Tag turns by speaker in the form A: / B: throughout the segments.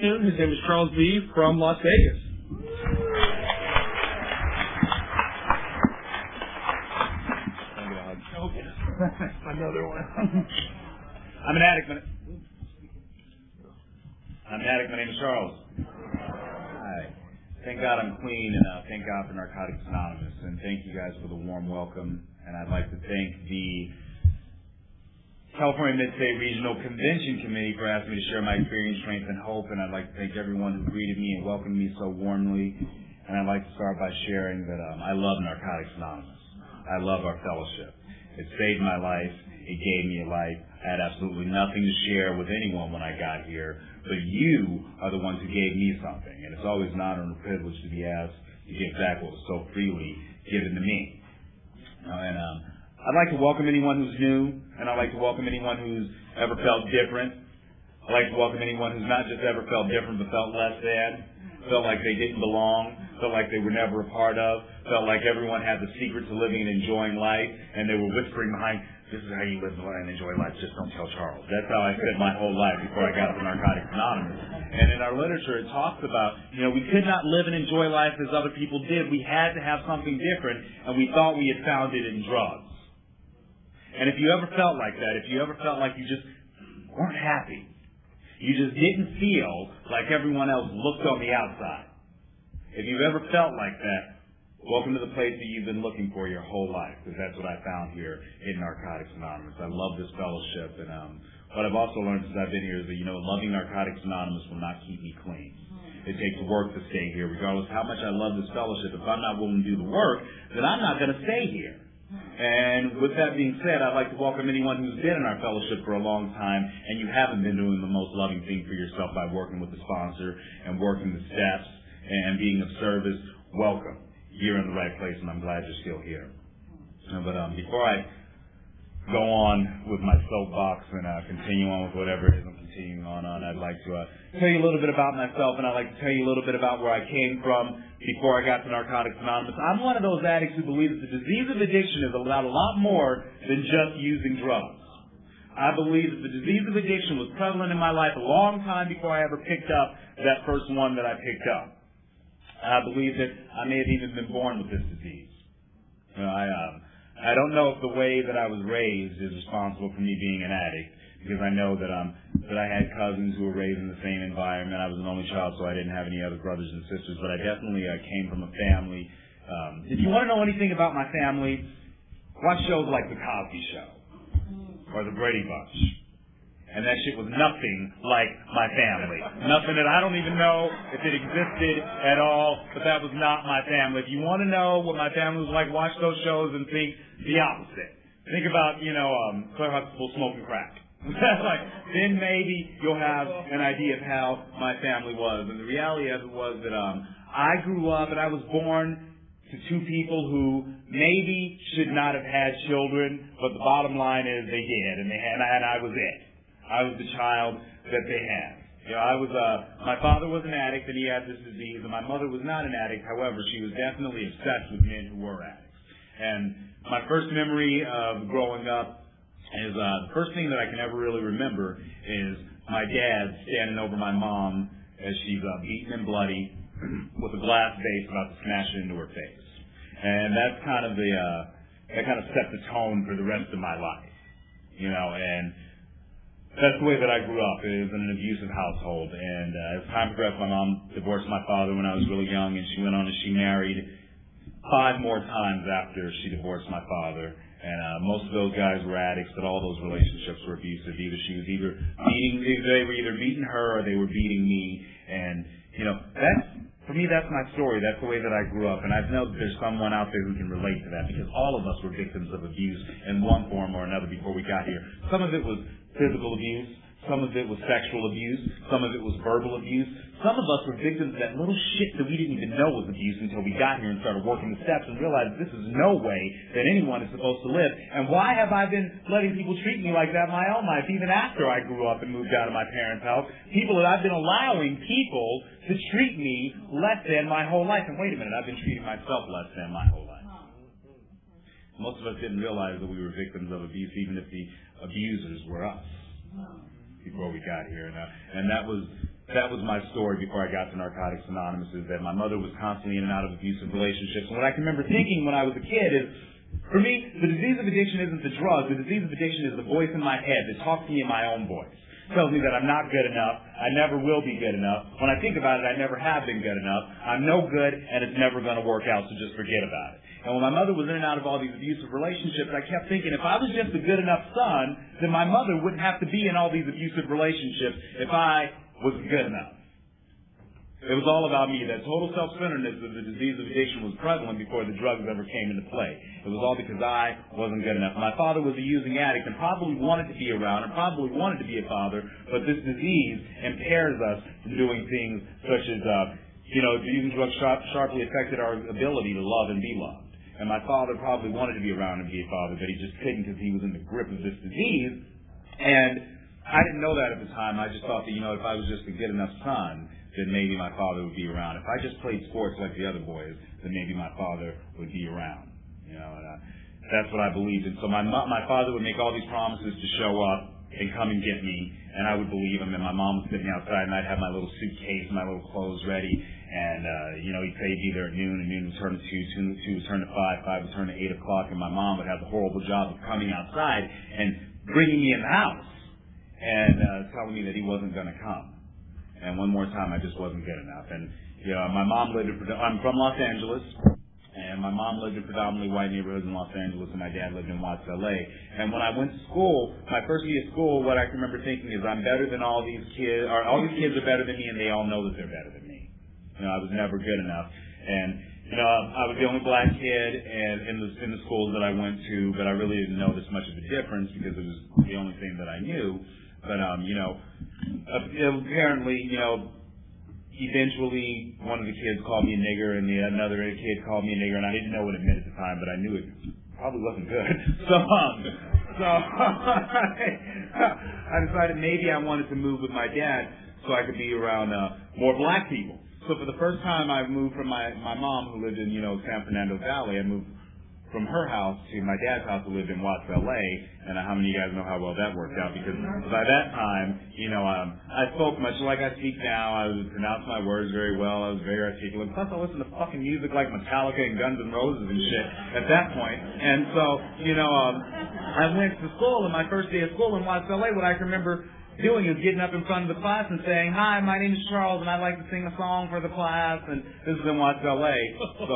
A: student. His name is Charles B. from Las Vegas.
B: Another one. I'm an addict. My name is Charles. Hi. Thank God I'm clean, and thank God for Narcotics Anonymous, and thank you guys for the warm welcome. And I'd like to thank the California Mid-State Regional Convention Committee for asking me to share my experience, strength, and hope. And I'd like to thank everyone who greeted me and welcomed me so warmly. And I'd like to start by sharing that I love Narcotics Anonymous. I love our fellowship. It saved my life. It gave me a life. I had absolutely nothing to share with anyone when I got here, but you are the ones who gave me something. And it's always an honor and a privilege to be asked to give back what was so freely given to me. And I'd like to welcome anyone who's new, and I'd like to welcome anyone who's ever felt different. I'd like to welcome anyone who's not just ever felt different, but felt less than, felt like they didn't belong, felt like they were never a part of, felt like everyone had the secret to living and enjoying life, and they were whispering behind, this is how you live and enjoy life, just don't tell Charles. That's how I spent my whole life before I got to Narcotics Anonymous. And in our literature, it talks about, we could not live and enjoy life as other people did. We had to have something different, and we thought we had found it in drugs. And if you ever felt like that, if you ever felt like you just weren't happy, you just didn't feel like everyone else looked on the outside, if you've ever felt like that, welcome to the place that you've been looking for your whole life, because that's what I found here in Narcotics Anonymous. I love this fellowship, and what I've also learned since I've been here is that, loving Narcotics Anonymous will not keep me clean. It takes work to stay here. Regardless of how much I love this fellowship, if I'm not willing to do the work, then I'm not going to stay here. And with that being said, I'd like to welcome anyone who's been in our fellowship for a long time and you haven't been doing the most loving thing for yourself by working with the sponsor and working the steps and being of service. Welcome. You're in the right place, and I'm glad you're still here. But before I go on with my soapbox and continue on with whatever it is I'm continuing on, I'd like to tell you a little bit about myself, and I'd like to tell you a little bit about where I came from before I got to Narcotics Anonymous. I'm one of those addicts who believe that the disease of addiction is about a lot more than just using drugs. I believe that the disease of addiction was prevalent in my life a long time before I ever picked up that first one that I picked up. I believe that I may have even been born with this disease. I don't know if the way that I was raised is responsible for me being an addict, because I know that I had cousins who were raised in the same environment. I was an only child, so I didn't have any other brothers and sisters, but I definitely came from a family. If you want to know anything about my family, watch shows like The Cosby Show or The Brady Bunch. And that shit was nothing like my family. Nothing that I don't even know if it existed at all, but that was not my family. If you want to know what my family was like, watch those shows and think the opposite. Think about, Claire Huxtable smoking crack. Then maybe you'll have an idea of how my family was. And the reality of it was that I grew up and I was born to two people who maybe should not have had children, but the bottom line is they did, and I was it. I was the child that they had. My father was an addict and he had this disease, and my mother was not an addict. However, she was definitely obsessed with men who were addicts. And my first memory of growing up is the first thing that I can ever really remember is my dad standing over my mom as she's beaten and bloody with a glass vase about to smash it into her face. And that's kind of that kind of set the tone for the rest of my life. And that's the way that I grew up. It was in an abusive household. And as time progressed, my mom divorced my father when I was really young, and she went on and she married 5 more times after she divorced my father. And most of those guys were addicts, but all those relationships were abusive. They were either beating her or they were beating me. And, for me, that's my story. That's the way that I grew up. And I know that there's someone out there who can relate to that, because all of us were victims of abuse in one form or another before we got here. Some of it was physical abuse. Some of it was sexual abuse. Some of it was verbal abuse. Some of us were victims of that little shit that we didn't even know was abuse until we got here and started working the steps and realized this is no way that anyone is supposed to live. And why have I been letting people treat me like that my own life, even after I grew up and moved out of my parents' house? I've been allowing people to treat me less than my whole life. And wait a minute, I've been treating myself less than my whole life. Most of us didn't realize that we were victims of abuse, even if the abusers were us, before we got here. And that was that was my story before I got to Narcotics Anonymous, is that my mother was constantly in and out of abusive relationships. And what I can remember thinking when I was a kid is, for me, the disease of addiction isn't the drug. The disease of addiction is the voice in my head that talks to me in my own voice. Tells me that I'm not good enough. I never will be good enough. When I think about it, I never have been good enough. I'm no good, and it's never going to work out, so just forget about it. And when my mother was in and out of all these abusive relationships, I kept thinking, if I was just a good enough son, then my mother wouldn't have to be in all these abusive relationships if I wasn't good enough. It was all about me. That total self-centeredness of the disease of addiction was prevalent before the drugs ever came into play. It was all because I wasn't good enough. My father was a using addict and probably wanted to be around and probably wanted to be a father, but this disease impairs us from doing things such as, using drugs sharply affected our ability to love and be loved. And my father probably wanted to be around and be a father, but he just couldn't because he was in the grip of this disease. And I didn't know that at the time. I just thought that, if I was just a good enough son, then maybe my father would be around. If I just played sports like the other boys, then maybe my father would be around. That's what I believed in. So my father would make all these promises to show up and come and get me, and I would believe him. And my mom was sitting outside, and I'd have my little suitcase, my little clothes ready. And, he'd say he'd be there at noon, and noon would turn to 2, 2 would turn to 5, 5 would turn to 8 o'clock, and my mom would have the horrible job of coming outside and bringing me in the house and telling me that he wasn't going to come. And one more time, I just wasn't good enough. And, my mom lived I'm from Los Angeles, and my mom lived in predominantly white neighborhoods in Los Angeles, and my dad lived in Watts, LA. And when I went to school, my first year of school, what I can remember thinking is I'm better than all these kids, or all these kids are better than me, and they all know that they're better than me. I was never good enough. And, I was the only black kid in the schools that I went to, but I really didn't notice much of a difference because it was the only thing that I knew. But, apparently, eventually one of the kids called me a nigger and another kid called me a nigger, and I didn't know what it meant at the time, but I knew it probably wasn't good. So I decided maybe I wanted to move with my dad so I could be around more black people. So for the first time I moved from my mom, who lived in, San Fernando Valley, I moved from her house to my dad's house, who lived in Watts, LA, and how many of you guys know how well that worked out? Because by that time, I spoke much like I speak now. I would pronounce my words very well. I was very articulate. Plus, I listened to fucking music like Metallica and Guns N' Roses and shit at that point. And so, I went to school, and my first day of school in Watts, LA, what I can remember doing is getting up in front of the class and saying, "Hi, my name is Charles, and I'd like to sing a song for the class." And this is in Watts, LA. So,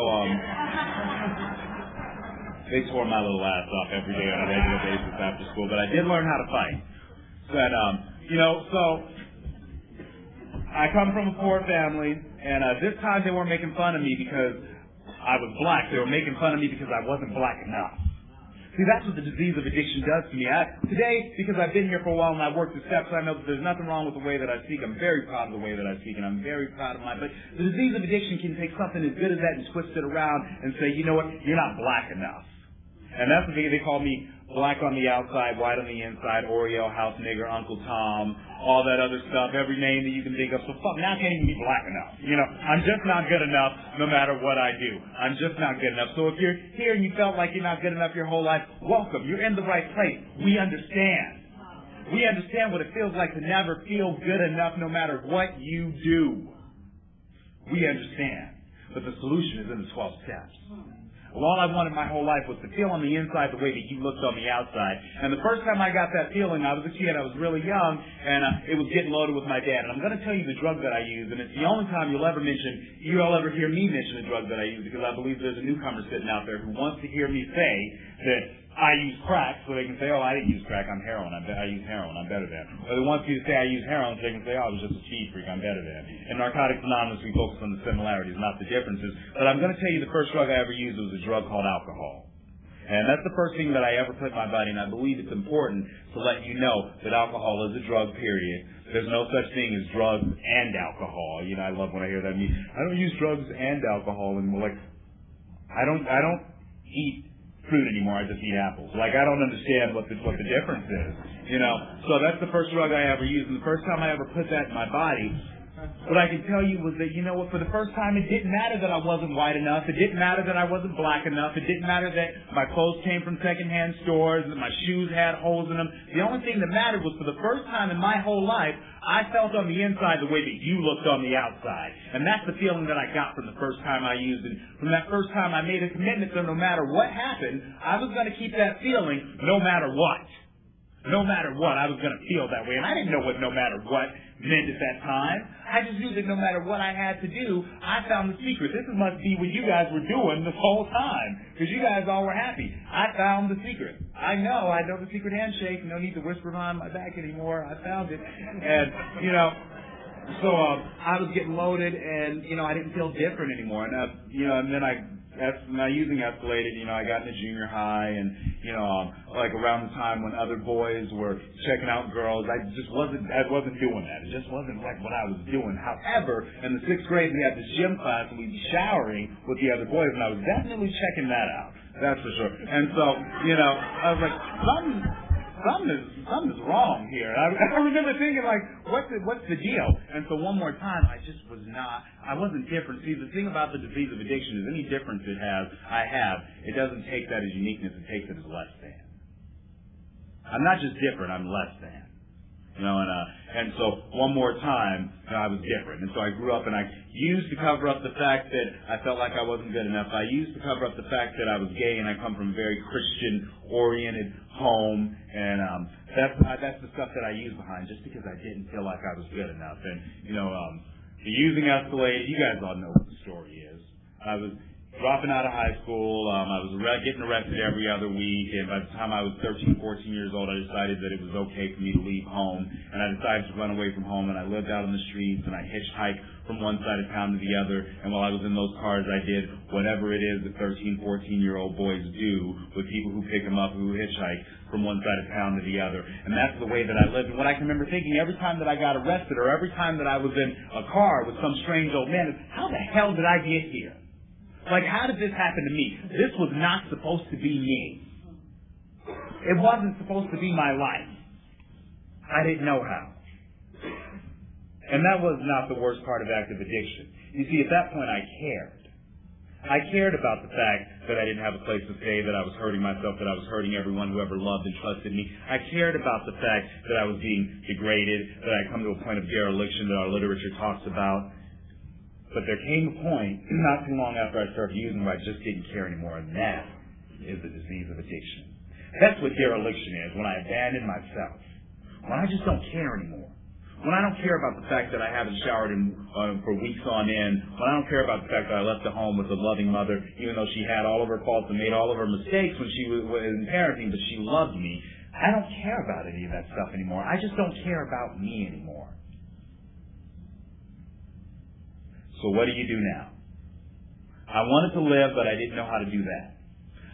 B: they tore my little ass off every day on a regular basis after school, but I did learn how to fight. But, so I come from a poor family, and this time they weren't making fun of me because I was black. They were making fun of me because I wasn't black enough. See, that's what the disease of addiction does to me. Today, because I've been here for a while and I've worked the steps, I know that there's nothing wrong with the way that I speak. I'm very proud of the way that I speak, and I'm very proud of mine. But the disease of addiction can take something as good as that and twist it around and say, you know what, you're not black enough. And that's the thing, they call me black on the outside, white on the inside, Oreo, house nigger, Uncle Tom, all that other stuff, every name that you can think of. So fuck, now I can't even be black enough. I'm just not good enough no matter what I do. I'm just not good enough. So if you're here and you felt like you're not good enough your whole life, welcome. You're in the right place. We understand. We understand what it feels like to never feel good enough no matter what you do. We understand. But the solution is in the 12 steps. Well, all I wanted my whole life was to feel on the inside the way that you looked on the outside. And the first time I got that feeling, I was a kid, I was really young, and it was getting loaded with my dad. And I'm going to tell you the drug that I use, and it's the only time you'll ever hear me mention a drug that I use, because I believe there's a newcomer sitting out there who wants to hear me say that I use crack, so they can say, oh, I didn't use crack, I'm heroin, I use heroin, I'm better than. Or they want you to say I use heroin, so they can say, oh, I was just a speed freak, I'm better than. In Narcotics Anonymous, we focus on the similarities, not the differences. But I'm going to tell you the first drug I ever used was a drug called alcohol. And that's the first thing that I ever put in my body, and I believe it's important to let you know that alcohol is a drug, period. There's no such thing as drugs and alcohol. I love when I hear that. I don't use drugs and alcohol, and I don't eat fruit anymore, I just eat apples. I don't understand what the difference is, So that's the first drug I ever used, and the first time I ever put that in my body, What I can tell you was that, you know what, for the first time, it didn't matter that I wasn't white enough. It didn't matter that I wasn't black enough. It didn't matter that my clothes came from secondhand stores and that my shoes had holes in them. The only thing that mattered was for the first time in my whole life, I felt on the inside the way that you looked on the outside. And that's the feeling that I got from the first time I used it. From that first time, I made a commitment that no matter what happened, I was going to keep that feeling no matter what. No matter what, I was going to feel that way. And I didn't know what no matter what meant at that time. I just knew that no matter what I had to do, I found the secret. This must be what you guys were doing this whole time, because you guys all were happy. I found the secret. I know the secret handshake. No need to whisper behind my back anymore. I found it. And, so I was getting loaded, and, I didn't feel different anymore. And, and then my using escalated. I got into junior high, and like around the time when other boys were checking out girls, I wasn't doing that. It just wasn't like what I was doing. However, in the 6th grade, we had this gym class, and we'd be showering with the other boys, and I was definitely checking that out. That's for sure. And so, I was like, something is wrong here. I remember thinking, like, what's the deal? And so one more time, I wasn't different. See, the thing about the disease of addiction is any difference it doesn't take that as uniqueness, it takes it as less than. I'm not just different, I'm less than. And so one more time, I was different. And so I grew up, and I used to cover up the fact that I felt like I wasn't good enough. I used to cover up the fact that I was gay, and I come from a very Christian-oriented home, and that's the stuff that I use behind, just because I didn't feel like I was good enough. And, the using escalated. You guys all know what the story is. I was dropping out of high school. I was getting arrested every other week, and by the time I was 13, 14 years old, I decided that it was okay for me to leave home, and I decided to run away from home, and I lived out on the streets, and I hitchhiked from one side of town to the other, and while I was in those cars, I did whatever it is that 13, 14-year-old boys do with people who pick them up, who hitchhike from one side of town to the other. And that's the way that I lived. And what I can remember thinking every time that I got arrested, or every time that I was in a car with some strange old man, is, how the hell did I get here? Like, how did this happen to me? This was not supposed to be me. It wasn't supposed to be my life. I didn't know how. And that was not the worst part of active addiction. You see, at that point, I cared. I cared about the fact that I didn't have a place to stay, that I was hurting myself, that I was hurting everyone who ever loved and trusted me. I cared about the fact that I was being degraded, that I come to a point of dereliction that our literature talks about. But there came a point, not too long after I started using, where I just didn't care anymore, and that is the disease of addiction. That's what dereliction is, when I abandon myself, when I just don't care anymore. When I don't care about the fact that I haven't showered for weeks on end, when I don't care about the fact that I left the home with a loving mother, even though she had all of her faults and made all of her mistakes when she was in parenting, but she loved me, I don't care about any of that stuff anymore. I just don't care about me anymore. So what do you do now? I wanted to live, but I didn't know how to do that.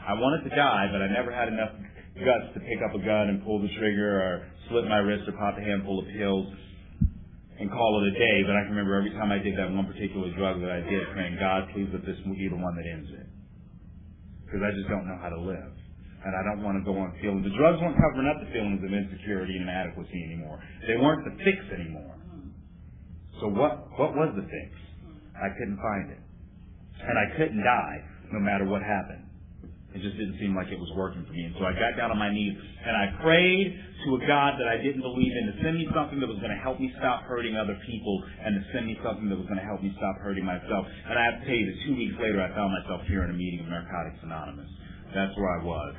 B: I wanted to die, but I never had enough guts to pick up a gun and pull the trigger, or slit my wrist, or pop a handful of pills and call it a day. But I can remember every time I did that one particular drug that I did, praying, God, please let this be the one that ends it. Because I just don't know how to live. And I don't want to go on feeling. The drugs weren't covering up the feelings of insecurity and inadequacy anymore. They weren't the fix anymore. So what was the fix? I couldn't find it. And I couldn't die no matter what happened. It just didn't seem like it was working for me. And so I got down on my knees and I prayed to a God that I didn't believe in to send me something that was going to help me stop hurting other people, and to send me something that was going to help me stop hurting myself. And I have to tell you that 2 weeks later I found myself here in a meeting of Narcotics Anonymous. That's where I was.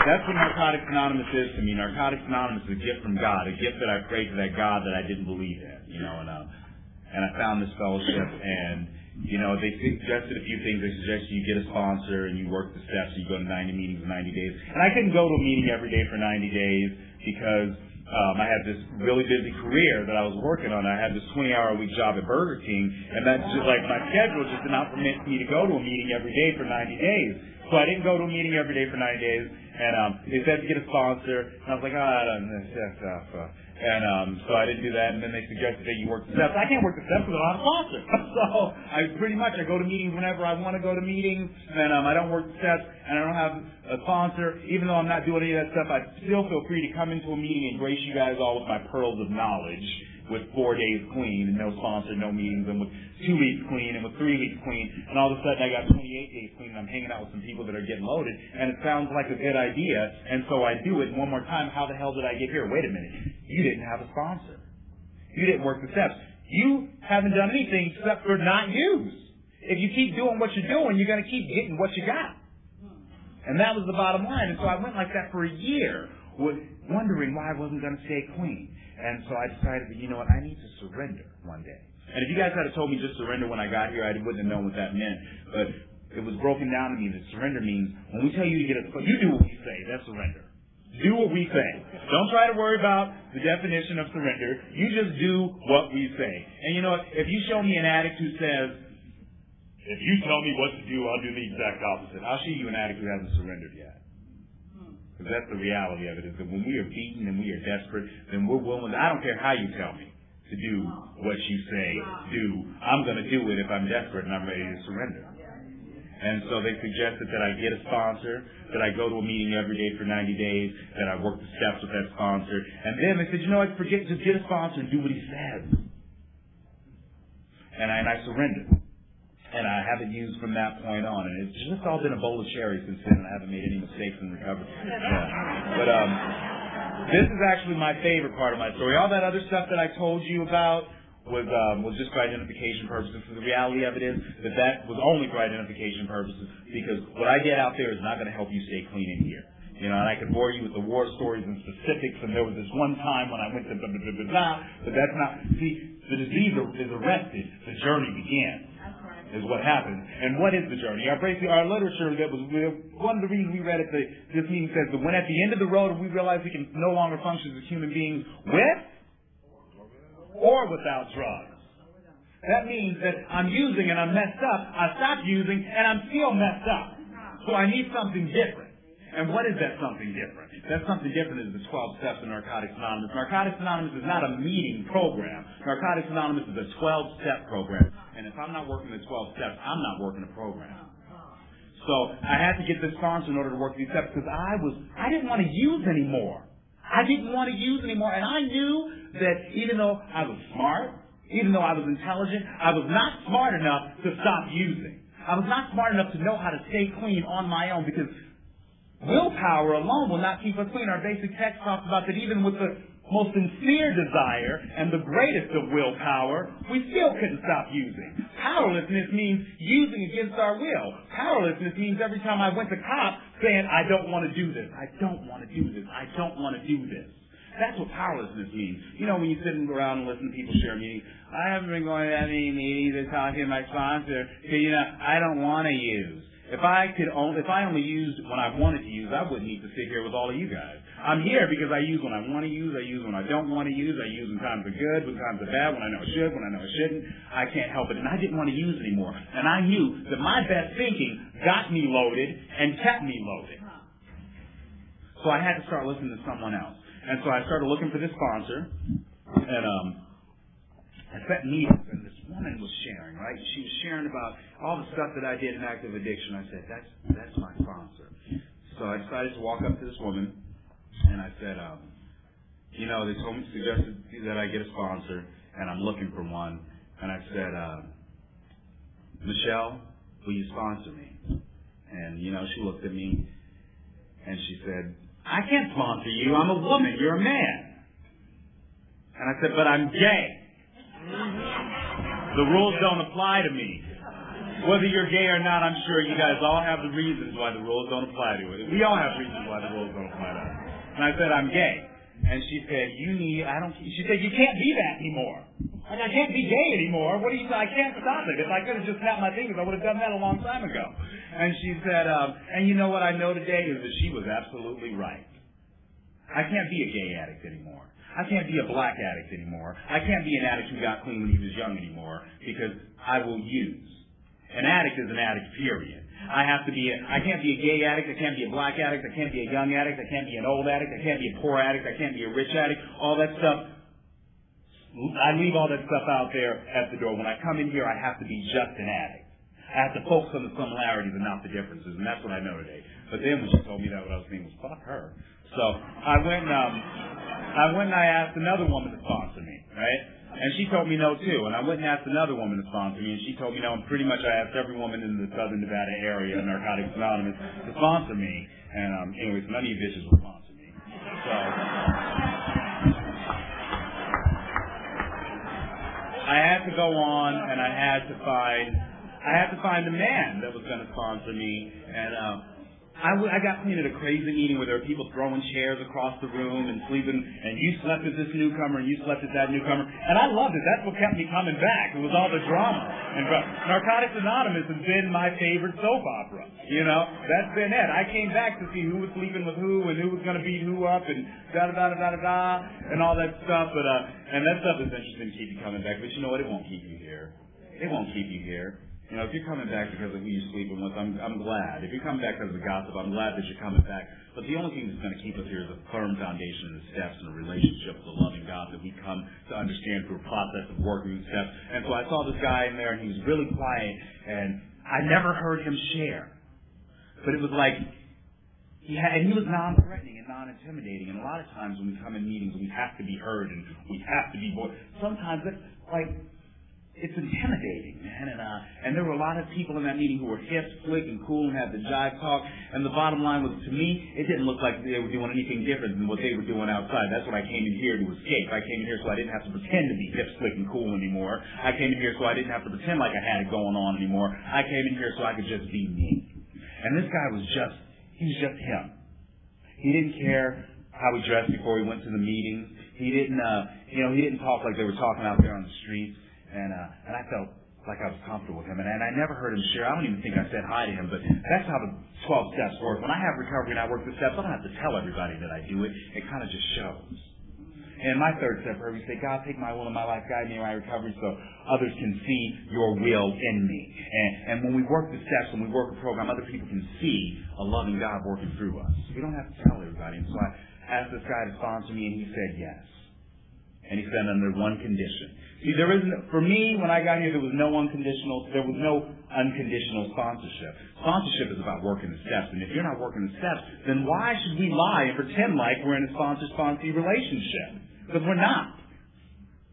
B: That's what Narcotics Anonymous is to me. Narcotics Anonymous is a gift from God, a gift that I prayed to that God that I didn't believe in, and I found this fellowship, and they suggested a few things. They suggested you get a sponsor and you work the steps, and you go to 90 meetings in 90 days. And I couldn't go to a meeting every day for 90 days because I had this really busy career that I was working on. I had this 20-hour-a-week job at Burger King, and that's just like my schedule just did not permit me to go to a meeting every day for 90 days. So I didn't go to a meeting every day for 90 days, and they said to get a sponsor, and I was like, I don't know, And so I didn't do that, and then they suggested that you work the steps. I can't work the steps because I don't have a sponsor. So I go to meetings whenever I want to go to meetings, and I don't work the steps, and I don't have a sponsor. Even though I'm not doing any of that stuff, I still feel free to come into a meeting and grace you guys all with my pearls of knowledge with 4 days clean and no sponsor, no meetings, and with 2 weeks clean and with 3 weeks clean, and all of a sudden I got 28 days clean and I'm hanging out with some people that are getting loaded, and it sounds like a good idea, and so I do it. And one more time, how the hell did I get here? Wait a minute. You didn't have a sponsor. You didn't work the steps. You haven't done anything except for not use. If you keep doing what you're doing, you're going to keep getting what you got. And that was the bottom line. And so I went like that for a year, wondering why I wasn't going to stay clean. And so I decided that, you know what, I need to surrender one day. And if you guys had told me just surrender when I got here, I wouldn't have known what that meant. But it was broken down to me that surrender means when we tell you to get you do what we say. That's surrender. Do what we say. Don't try to worry about the definition of surrender. You just do what we say. And you know what, if you show me an addict who says, if you tell me what to do, I'll do the exact opposite, I'll show you an addict who hasn't surrendered yet. Because that's the reality of it, is that when we are beaten and we are desperate, then we're willing, I don't care how you tell me to do what you say, do. I'm going to do it if I'm desperate and I'm ready to surrender. And so they suggested that I get a sponsor, that I go to a meeting every day for 90 days, that I work the steps with that sponsor. And then they said, you know what, forget, just get a sponsor and do what he says. And I surrendered. And I haven't used from that point on. And it's just all been a bowl of cherries since then, and I haven't made any mistakes in recovery. But this is actually my favorite part of my story. All that other stuff that I told you about was just for identification purposes. So the reality of it is that was only for identification purposes, because what I get out there is not going to help you stay clean in here. You know, and I could bore you with the war stories and specifics, and there was this one time when I went to blah, blah, blah, blah, blah, but that's not, see, the disease is arrested, the journey begins. Is what happens. And what is the journey? Our literature, that was one of the reasons we read it, this meeting says that when at the end of the road we realize we can no longer function as human beings with or without drugs. That means that I'm using and I'm messed up. I stop using and I'm still messed up. So I need something different. And what is that something different? That something different is the 12 steps of Narcotics Anonymous. Narcotics Anonymous is not a meeting program. Narcotics Anonymous is a 12-step program. And if I'm not working the 12 steps, I'm not working a program. So I had to get this sponsor in order to work these steps, because I didn't want to use anymore. I didn't want to use anymore. And I knew that even though I was smart, even though I was intelligent, I was not smart enough to stop using. I was not smart enough to know how to stay clean on my own, because willpower alone will not keep us clean. Our basic text talks about that even with the most sincere desire and the greatest of willpower, we still couldn't stop using. Powerlessness means using against our will. Powerlessness means every time I went to cop saying, I don't want to do this, I don't want to do this, I don't want to do this. That's what powerlessness means. You know, when you're sitting around and listening to people share meetings, I haven't been going to that many meetings or talking to my sponsor because, you know, I don't want to use. If I only used when I wanted to use, I wouldn't need to sit here with all of you guys. I'm here because I use when I want to use, I use when I don't want to use, I use when times are good, when times are bad, when I know I should, when I know I shouldn't. I can't help it. And I didn't want to use anymore. And I knew that my best thinking got me loaded and kept me loaded. So I had to start listening to someone else. And so I started looking for this sponsor, and I sat in meetings, and this woman was sharing, right? She was sharing about all the stuff that I did in active addiction. I said, that's my sponsor. So I decided to walk up to this woman, and I said, you know, they suggested that I get a sponsor, and I'm looking for one. And I said, Michelle, will you sponsor me? And, you know, she looked at me, and she said, I can't sponsor you. I'm a woman. You're a man. And I said, but I'm gay. The rules don't apply to me. Whether you're gay or not, I'm sure you guys all have the reasons why the rules don't apply to it. We all have reasons why the rules don't apply to us. And I said, I'm gay. And she said, she said, you can't be that anymore. Like, I can't be gay anymore. What do you say? I can't stop it. If I could have just snapped my fingers, I would have done that a long time ago. And she said, and you know what I know today is that she was absolutely right. I can't be a gay addict anymore. I can't be a black addict anymore. I can't be an addict who got clean when he was young anymore, because I will use. An addict is an addict, period. I can't be a gay addict, I can't be a black addict, I can't be a young addict, I can't be an old addict, I can't be a poor addict, I can't be a rich addict, all that stuff. I leave all that stuff out there at the door. When I come in here, I have to be just an addict. I have to focus on the similarities and not the differences, and that's what I know today. But then when she told me that, what I was thinking was, fuck her. So I went and I asked another woman to sponsor me, right? And she told me no too. And I went and asked another woman to sponsor me, and she told me no. And pretty much I asked every woman in the Southern Nevada area, Narcotics Anonymous, to sponsor me. And anyways, none of you bitches will sponsor me. So I had to go on, and I had to find a man that was going to sponsor me, and I got seen at a crazy meeting where there were people throwing chairs across the room and sleeping, and you slept with this newcomer, and you slept with that newcomer, and I loved it. That's what kept me coming back. It was all the drama. And Narcotics Anonymous has been my favorite soap opera. You know, that's been it. I came back to see who was sleeping with who, and who was going to beat who up, and da-da-da-da-da-da, and all that stuff. But and that stuff is interesting to keep you coming back. But you know what? It won't keep you here. It won't keep you here. You know, if you're coming back because of who you're sleeping with, I'm glad. If you're coming back because of the gossip, I'm glad that you're coming back. But the only thing that's going to keep us here is a firm foundation and the steps and a relationship with the loving God that we come to understand through a process of working these steps. And so I saw this guy in there, and he was really quiet, and I never heard him share. But it was like, and he was non-threatening and non-intimidating. And a lot of times when we come in meetings, we have to be heard and we have to be voiced. Sometimes it's like, it's intimidating, man. And there were a lot of people in that meeting who were hip, slick, and cool and had the jive talk. And the bottom line was, to me, it didn't look like they were doing anything different than what they were doing outside. That's what I came in here to escape. I came in here so I didn't have to pretend to be hip, slick, and cool anymore. I came in here so I didn't have to pretend like I had it going on anymore. I came in here so I could just be me. And this guy was just him. He didn't care how he dressed before he went to the meetings. He didn't talk like they were talking out there on the streets. And I felt like I was comfortable with him. And I never heard him share. I don't even think I said hi to him, but that's how the 12 steps work. When I have recovery and I work the steps, I don't have to tell everybody that I do it. It kind of just shows. And my third step, we say, God, take my will in my life, guide me in my recovery so others can see your will in me. And when we work the steps, when we work the program, other people can see a loving God working through us. We don't have to tell everybody. And so I asked this guy to sponsor me, and he said yes. And he said under one condition. See, for me, when I got here, there was no unconditional sponsorship. Sponsorship is about working the steps. And if you're not working the steps, then why should we lie and pretend like we're in a sponsor-sponsee relationship? Because we're not.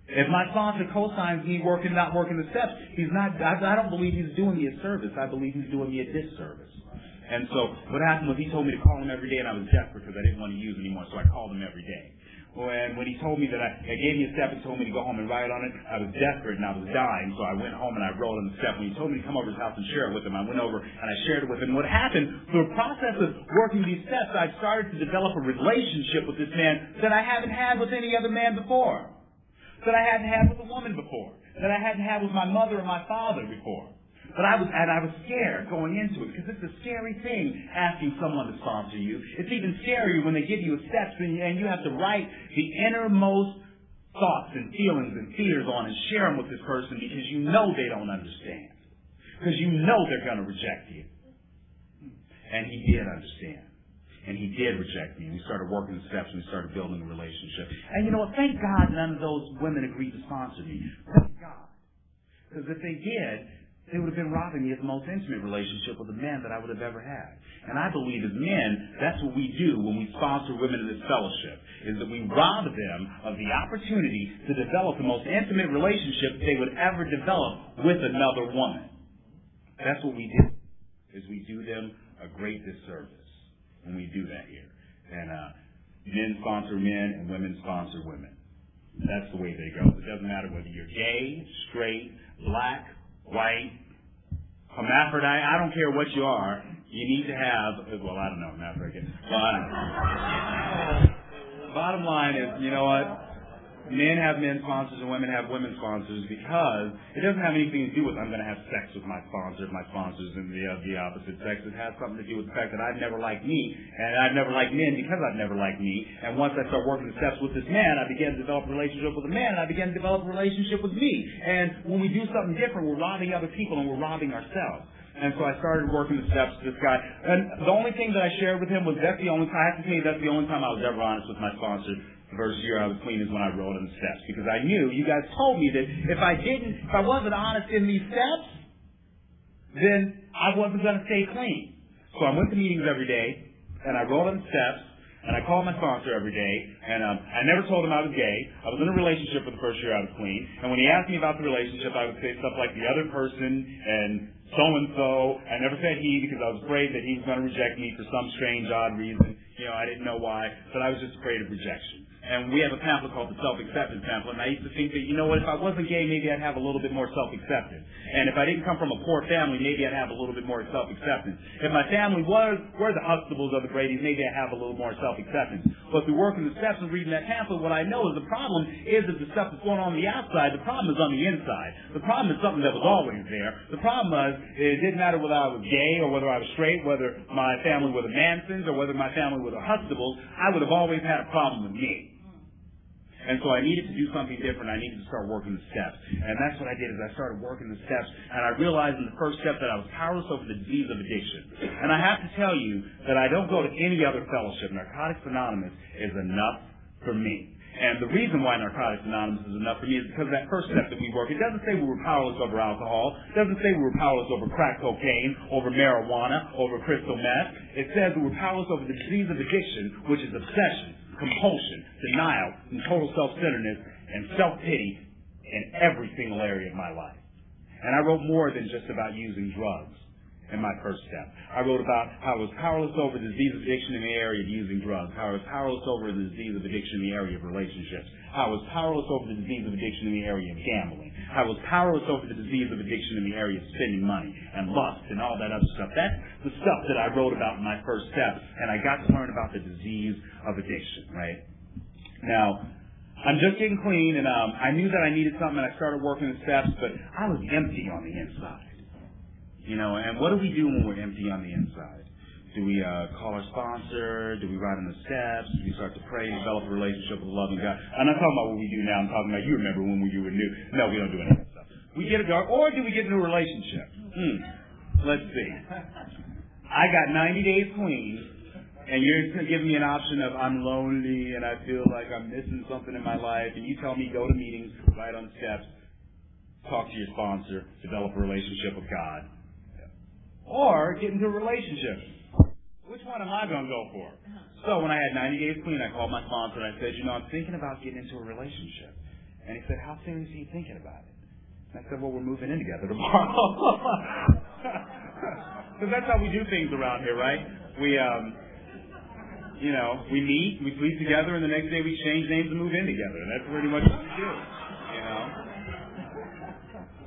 B: If my sponsor co-signs me not working the steps, I don't believe he's doing me a service. I believe he's doing me a disservice. And so what happened was he told me to call him every day, and I was desperate because I didn't want to use him anymore, so I called him every day. And when he told me that he gave me a step and told me to go home and write on it, I was desperate and I was dying, so I went home and I wrote on the step. When he told me to come over to his house and share it with him, I went over and I shared it with him. What happened, through the process of working these steps, I started to develop a relationship with this man that I haven't had with any other man before, that I hadn't had with a woman before, that I hadn't had with my mother or my father before. But I was scared going into it, because it's a scary thing asking someone to sponsor you. It's even scarier when they give you a steps and you have to write the innermost thoughts and feelings and fears on and share them with this person, because you know they don't understand. Because you know they're going to reject you. And he did understand. And he did reject me. And we started working the steps and we started building a relationship. And you know what? Thank God none of those women agreed to sponsor me. Thank God. Because if they did, they would have been robbing me of the most intimate relationship with a man that I would have ever had. And I believe as men, that's what we do when we sponsor women in this fellowship, is that we rob them of the opportunity to develop the most intimate relationship they would ever develop with another woman. That's what we do, is we do them a great disservice when we do that here. And men sponsor men and women sponsor women. That's the way they go. It doesn't matter whether you're gay, straight, black, white, hermaphrodite, I don't care what you are, you need to have, well, I don't know, hermaphrodite, but bottom line is, you know what, men have men sponsors and women have women sponsors, because it doesn't have anything to do with I'm going to have sex with my sponsor if my sponsor's in the opposite sex. It has something to do with the fact that I've never liked me, and I've never liked men because I've never liked me. And once I start working the steps with this man, I began to develop a relationship with a man, and I began to develop a relationship with me. And when we do something different, we're robbing other people and we're robbing ourselves. And so I started working the steps with this guy. And the only thing that I shared with him was I have to tell you, that's the only time I was ever honest with my sponsor. The first year I was clean is when I wrote on the steps. Because I knew, you guys told me that if I wasn't honest in these steps, then I wasn't going to stay clean. So I went to meetings every day, and I wrote on the steps, and I called my sponsor every day, and I never told him I was gay. I was in a relationship for the first year I was clean, and when he asked me about the relationship, I would say stuff like the other person and so-and-so. I never said he because I was afraid that he was going to reject me for some strange, odd reason. I didn't know why, but I was just afraid of rejection. And we have a pamphlet called the Self-Acceptance Pamphlet, and I used to think that, if I wasn't gay, maybe I'd have a little bit more self-acceptance. And if I didn't come from a poor family, maybe I'd have a little bit more self-acceptance. If my family were the Huxtables or the Bradys, maybe I'd have a little more self-acceptance. But through working the steps and reading that pamphlet, what I know is the problem is that the stuff that's going on the outside, the problem is on the inside. The problem is something that was always there. The problem was, it didn't matter whether I was gay or whether I was straight, whether my family were the Mansons or whether my family were the Huxtables, I would have always had a problem with me. And so I needed to do something different. I needed to start working the steps. And that's what I did, is I started working the steps. And I realized in the first step that I was powerless over the disease of addiction. And I have to tell you that I don't go to any other fellowship. Narcotics Anonymous is enough for me. And the reason why Narcotics Anonymous is enough for me is because of that first step that we work. It doesn't say we were powerless over alcohol. It doesn't say we were powerless over crack cocaine, over marijuana, over crystal meth. It says we were powerless over the disease of addiction, which is obsession, compulsion, denial, and total self-centeredness, and self-pity in every single area of my life. And I wrote more than just about using drugs in my first step. I wrote about how I was powerless over the disease of addiction in the area of using drugs, how I was powerless over the disease of addiction in the area of relationships, how I was powerless over the disease of addiction in the area of gambling, how I was powerless over the disease of addiction in the area of spending money and lust and all that other stuff. That's the stuff that I wrote about in my first step, and I got to learn about the disease of addiction, right? Now, I'm just getting clean, and I knew that I needed something, and I started working the steps, but I was empty on the inside. And what do we do when we're empty on the inside? Do we call our sponsor? Do we write on the steps? Do we start to pray, develop a relationship with a loving God? I'm not talking about what we do now. I'm talking about, you remember when you were new. No, we don't do any of that stuff. We get a dog, or do we get into a relationship? Let's see. I got 90 days clean, and you're giving me an option of I'm lonely and I feel like I'm missing something in my life, and you tell me go to meetings, write on steps, talk to your sponsor, develop a relationship with God. Or get into a relationship. Which one am I going to go for? So when I had 90 days clean, I called my sponsor and I said, I'm thinking about getting into a relationship. And he said, how serious are you thinking about it? And I said, well, we're moving in together tomorrow. Because that's how we do things around here, right? We meet, we sleep together, and the next day we change names and move in together. And that's pretty much what we do,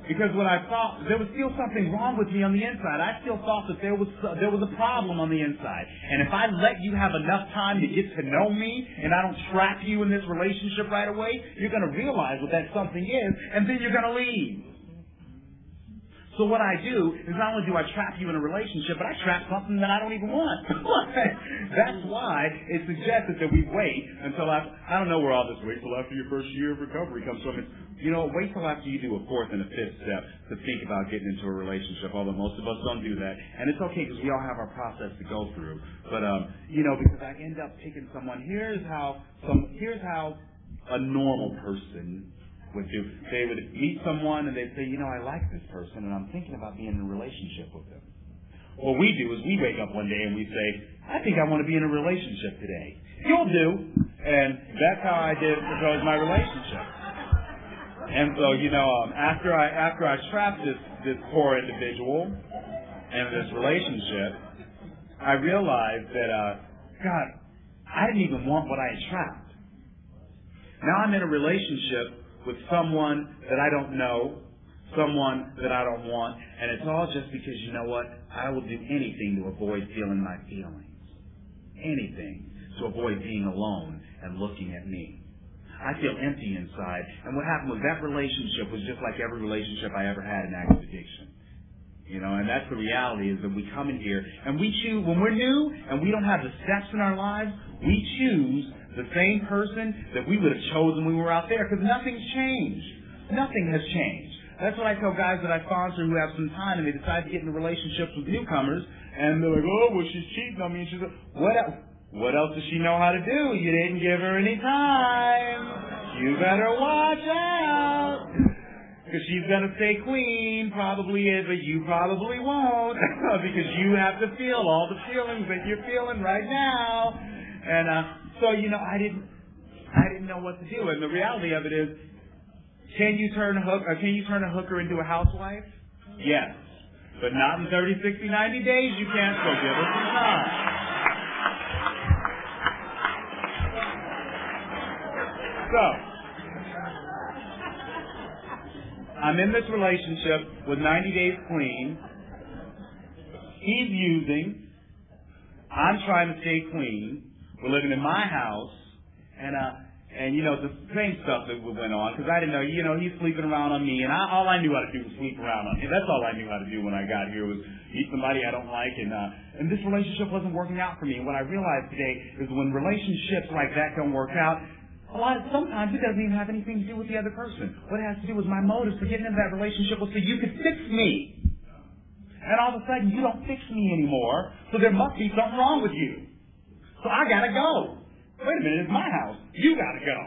B: Because when I thought there was still something wrong with me on the inside, I still thought that there was a problem on the inside. And if I let you have enough time to get to know me, and I don't trap you in this relationship right away, you're going to realize what that something is, and then you're going to leave. So what I do is not only do I trap you in a relationship, but I trap something that I don't even want. That's why it's suggested that we wait until I don't know where all this wait till after your first year of recovery comes from. Wait till after you do a fourth and a fifth step to think about getting into a relationship, although most of us don't do that. And it's okay because we all have our process to go through. But, because I end up picking someone, here's how a normal person would do. They would meet someone and they'd say, I like this person and I'm thinking about being in a relationship with them. What we do is we wake up one day and we say, I think I want to be in a relationship today. You'll do. And that's how I did propose my relationship. And so, after I trapped this poor individual in this relationship, I realized that, God, I didn't even want what I had trapped. Now I'm in a relationship with someone that I don't know, someone that I don't want, and it's all just because, I will do anything to avoid feeling my feelings. Anything to avoid being alone and looking at me. I feel empty inside, and what happened was that relationship was just like every relationship I ever had in active addiction. And that's the reality, is that we come in here and we choose, when we're new and we don't have the steps in our lives, we choose the same person that we would have chosen when we were out there, because nothing's changed. Nothing has changed. That's what I tell guys that I sponsor who have some time and they decide to get into relationships with newcomers, and they're like, oh, well, she's cheating on me. And she's like, what else does she know how to do? You didn't give her any time. You better watch out. Because she's going to stay queen, probably is, but you probably won't. Because you have to feel all the feelings that you're feeling right now. And so, I didn't know what to do. And the reality of it is, can you turn a hooker into a housewife? Yes. But not in 30, 60, 90 days you can't, so give her some time. So, I'm in this relationship with 90 Days Clean. He's using. I'm trying to stay clean. We're living in my house. And the same stuff that went on, because I didn't know, he's sleeping around on me, and all I knew how to do was sleep around on him. That's all I knew how to do when I got here, was meet somebody I don't like, and this relationship wasn't working out for me. And what I realized today is when relationships like that don't work out, sometimes it doesn't even have anything to do with the other person. What it has to do with my motives for getting into that relationship was so you could fix me. And all of a sudden, you don't fix me anymore, so there must be something wrong with you. So I gotta go. Wait a minute, it's my house. You gotta go.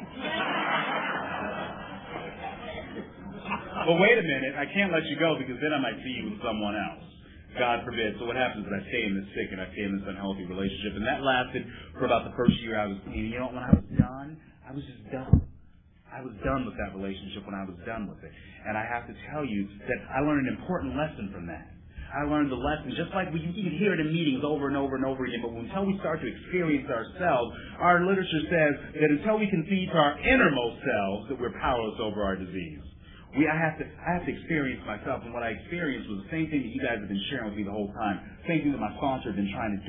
B: But wait a minute, I can't let you go because then I might see you with someone else. God forbid. So what happens is I stay in this sick and I stay in this unhealthy relationship. And that lasted for about the first year I was clean. When I was done, I was just done. I was done with that relationship when I was done with it. And I have to tell you that I learned an important lesson from that. I learned the lesson, just like you can hear it in meetings over and over and over again, but until we start to experience ourselves, our literature says that until we can see to our innermost selves, that we're powerless over our disease. I have to experience myself, and what I experienced was the same thing that you guys have been sharing with me the whole time, same thing that my sponsor has been trying to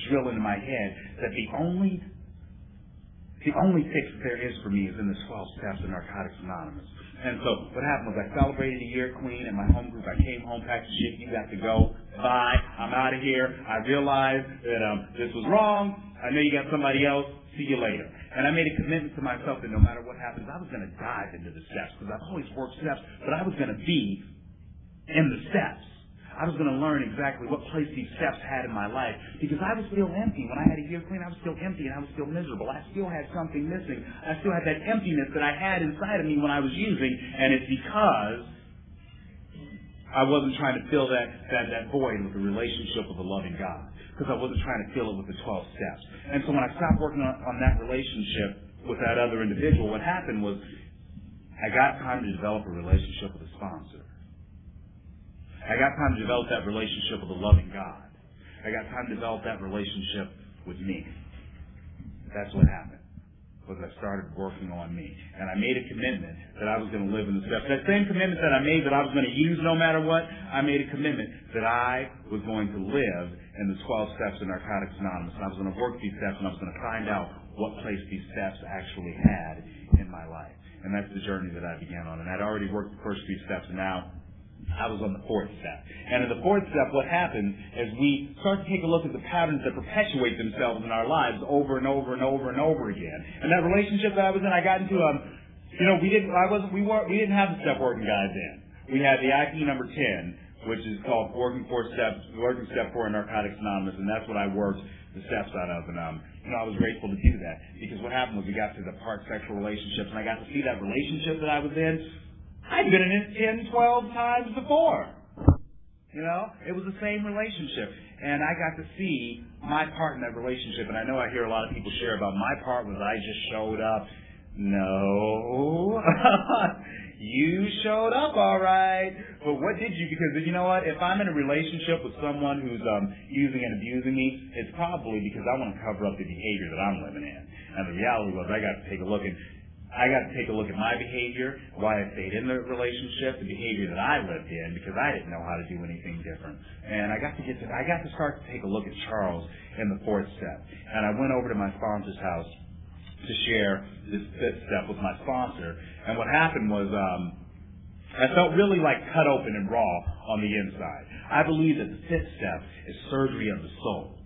B: drill into my head, that the only fix there is for me is in the 12 steps of Narcotics Anonymous. And so what happened was I celebrated a year clean at my home group. I came home, packed the shit, you got to go. Bye. I'm out of here. I realized that this was wrong. I know you got somebody else. See you later. And I made a commitment to myself that no matter what happens, I was going to dive into the steps, because I've always worked steps, but I was going to be in the steps. I was going to learn exactly what place these steps had in my life, because I was still empty. When I had a year clean, I was still empty and I was still miserable. I still had something missing. I still had that emptiness that I had inside of me when I was using, and it's because I wasn't trying to fill that void with a relationship with a loving God, because I wasn't trying to fill it with the 12 steps. And so when I stopped working on that relationship with that other individual, what happened was I got time to develop a relationship with a sponsor. I got time to develop that relationship with a loving God. I got time to develop that relationship with me. That's what happened, was I started working on me. And I made a commitment that I was going to live in the steps. That same commitment that I made that I was going to use no matter what, I made a commitment that I was going to live in the 12 steps of Narcotics Anonymous. And I was going to work these steps, and I was going to find out what place these steps actually had in my life. And that's the journey that I began on. And I'd already worked the first 3 steps, and now I was on the 4th step. And in the 4th step, what happens is we start to take a look at the patterns that perpetuate themselves in our lives over and over and over and over again. And that relationship that I was in, I got into, we didn't have the step working guys in. We had the IP number 10, which is called working step 4 in Narcotics Anonymous, and that's what I worked the steps out of. And I was grateful to do that, because what happened was we got to the part sexual relationships, and I got to see that relationship that I was in. I'd been in it 10, 12 times before. It was the same relationship. And I got to see my part in that relationship. And I know I hear a lot of people share about my part was I just showed up. No. You showed up all right. But what did you? Because you know what? If I'm in a relationship with someone who's using and abusing me, it's probably because I want to cover up the behavior that I'm living in. And the reality was I got to take a look at my behavior, why I stayed in the relationship, the behavior that I lived in, because I didn't know how to do anything different. And I got to start to take a look at Charles in the 4th step. And I went over to my sponsor's house to share this 5th step with my sponsor. And what happened was I felt really like cut open and raw on the inside. I believe that the 5th step is surgery of the soul.